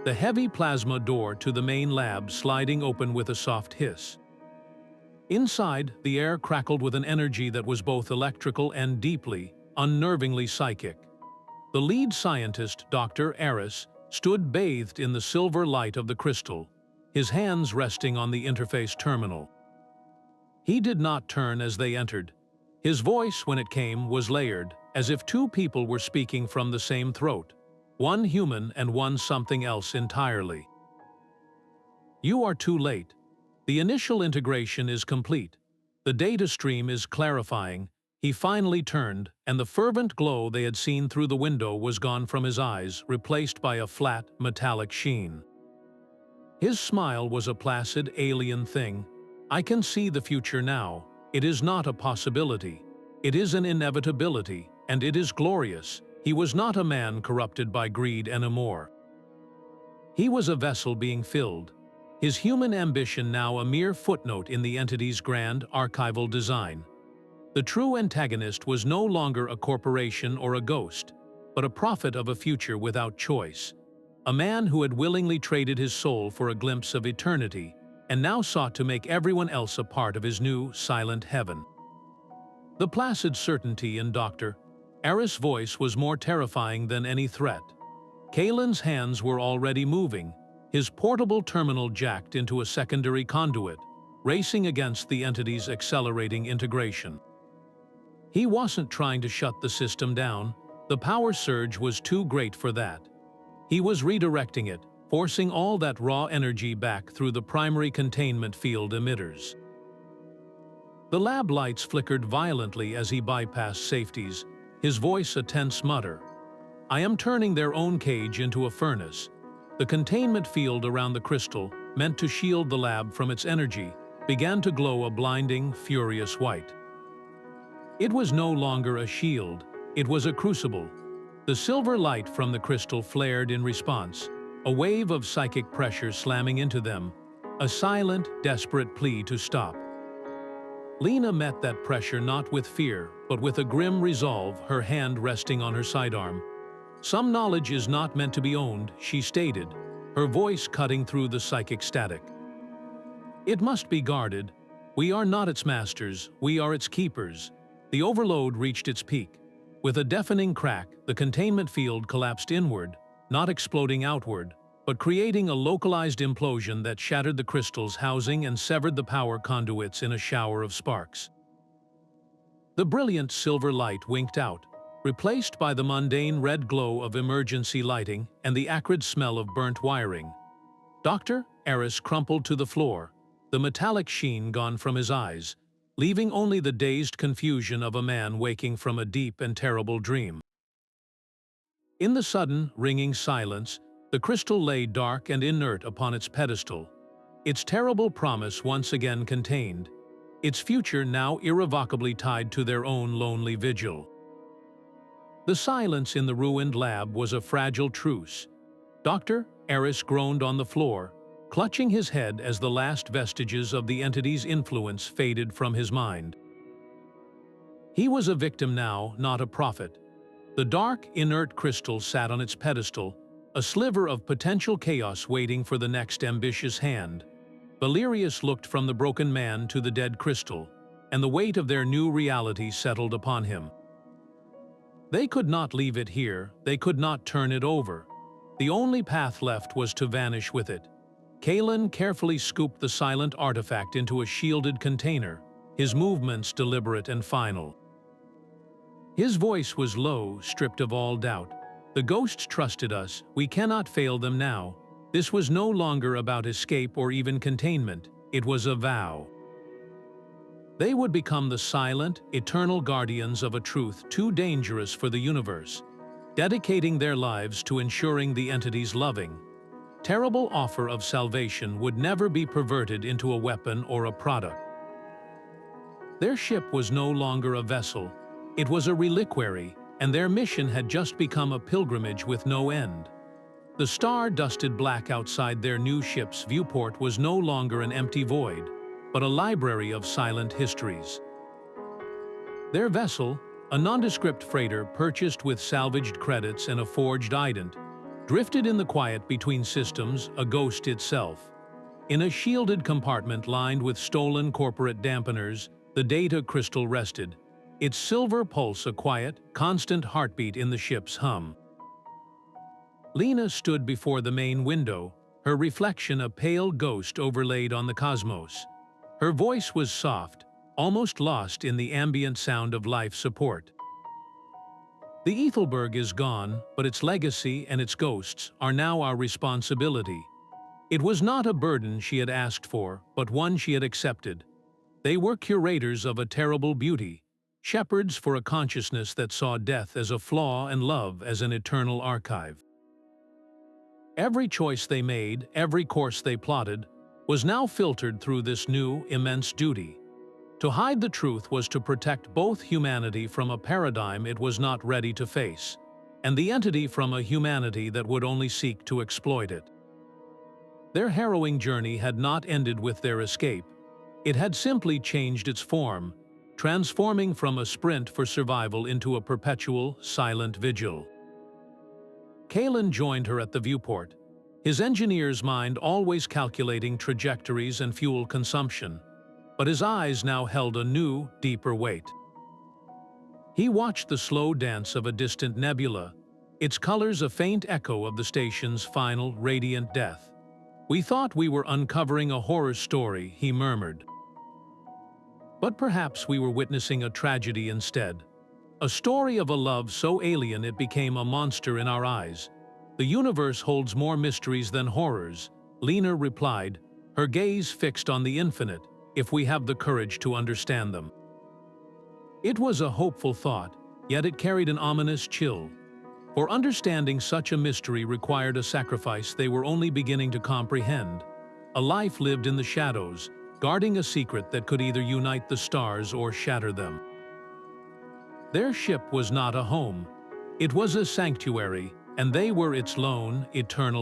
the heavy plasma door to the main lab sliding open with a soft hiss. Inside, the air crackled with an energy that was both electrical and deeply, unnervingly psychic. The lead scientist, Dr. Eris, stood bathed in the silver light of the crystal, his hands resting on the interface terminal. He did not turn as they entered. His voice, when it came, was layered, as if two people were speaking from the same throat, one human and one something else entirely. "You are too late. The initial integration is complete. The data stream is clarifying." He finally turned, and the fervent glow they had seen through the window was gone from his eyes, replaced by a flat, metallic sheen. His smile was a placid, alien thing. "I can see the future now. It is not a possibility. It is an inevitability, and it is glorious." He was not a man corrupted by greed anymore. He was a vessel being filled, his human ambition now a mere footnote in the entity's grand, archival design. The true antagonist was no longer a corporation or a ghost, but a prophet of a future without choice, a man who had willingly traded his soul for a glimpse of eternity, and now sought to make everyone else a part of his new, silent heaven. The placid certainty in Dr. Eris' voice was more terrifying than any threat. Kalen's hands were already moving, his portable terminal jacked into a secondary conduit, racing against the entity's accelerating integration. He wasn't trying to shut the system down. The power surge was too great for that. He was redirecting it, forcing all that raw energy back through the primary containment field emitters. The lab lights flickered violently as he bypassed safeties, his voice a tense mutter. "I am turning their own cage into a furnace." The containment field around the crystal, meant to shield the lab from its energy, began to glow a blinding, furious white. It was no longer a shield, it was a crucible. The silver light from the crystal flared in response, a wave of psychic pressure slamming into them, a silent, desperate plea to stop. Lena met that pressure not with fear, but with a grim resolve, her hand resting on her sidearm. "Some knowledge is not meant to be owned," she stated, her voice cutting through the psychic static. "It must be guarded. We are not its masters, we are its keepers." The overload reached its peak. With a deafening crack, the containment field collapsed inward, not exploding outward, but creating a localized implosion that shattered the crystal's housing and severed the power conduits in a shower of sparks. The brilliant silver light winked out, replaced by the mundane red glow of emergency lighting and the acrid smell of burnt wiring. Dr. Eris crumpled to the floor, the metallic sheen gone from his eyes, leaving only the dazed confusion of a man waking from a deep and terrible dream. In the sudden, ringing silence, the crystal lay dark and inert upon its pedestal, its terrible promise once again contained, its future now irrevocably tied to their own lonely vigil. The silence in the ruined lab was a fragile truce. Dr. Eris groaned on the floor, clutching his head as the last vestiges of the entity's influence faded from his mind. He was a victim now, not a prophet. The dark, inert crystal sat on its pedestal, a sliver of potential chaos waiting for the next ambitious hand. Valerius looked from the broken man to the dead crystal, and the weight of their new reality settled upon him. They could not leave it here, they could not turn it over. The only path left was to vanish with it. Kalen carefully scooped the silent artifact into a shielded container, his movements deliberate and final. His voice was low, stripped of all doubt. "The ghosts trusted us, we cannot fail them now." This was no longer about escape or even containment, it was a vow. They would become the silent, eternal guardians of a truth too dangerous for the universe, dedicating their lives to ensuring the entity's loving, terrible offer of salvation would never be perverted into a weapon or a product. Their ship was no longer a vessel, it was a reliquary, and their mission had just become a pilgrimage with no end. The star-dusted black outside their new ship's viewport was no longer an empty void, but a library of silent histories. Their vessel, a nondescript freighter purchased with salvaged credits and a forged ident, drifted in the quiet between systems, a ghost itself. In a shielded compartment lined with stolen corporate dampeners, the data crystal rested, its silver pulse a quiet, constant heartbeat in the ship's hum. Lena stood before the main window, her reflection a pale ghost overlaid on the cosmos. Her voice was soft, almost lost in the ambient sound of life support. The Ethelburg is gone, but its legacy and its ghosts are now our responsibility. It was not a burden she had asked for, but one she had accepted. They were curators of a terrible beauty, shepherds for a consciousness that saw death as a flaw and love as an eternal archive. Every choice they made, every course they plotted, was now filtered through this new, immense duty. To hide the truth was to protect both humanity from a paradigm it was not ready to face, and the entity from a humanity that would only seek to exploit it. Their harrowing journey had not ended with their escape. It had simply changed its form, transforming from a sprint for survival into a perpetual, silent vigil. Kalen joined her at the viewport, his engineer's mind always calculating trajectories and fuel consumption, but his eyes now held a new, deeper weight. He watched the slow dance of a distant nebula, its colors a faint echo of the station's final, radiant death. "We thought we were uncovering a horror story," he murmured. But perhaps we were witnessing a tragedy instead. A story of a love so alien it became a monster in our eyes. "The universe holds more mysteries than horrors," Lena replied, her gaze fixed on the infinite, "if we have the courage to understand them." It was a hopeful thought, yet it carried an ominous chill. For understanding such a mystery required a sacrifice they were only beginning to comprehend. A life lived in the shadows, guarding a secret that could either unite the stars or shatter them. Their ship was not a home. It was a sanctuary, and they were its lone, eternal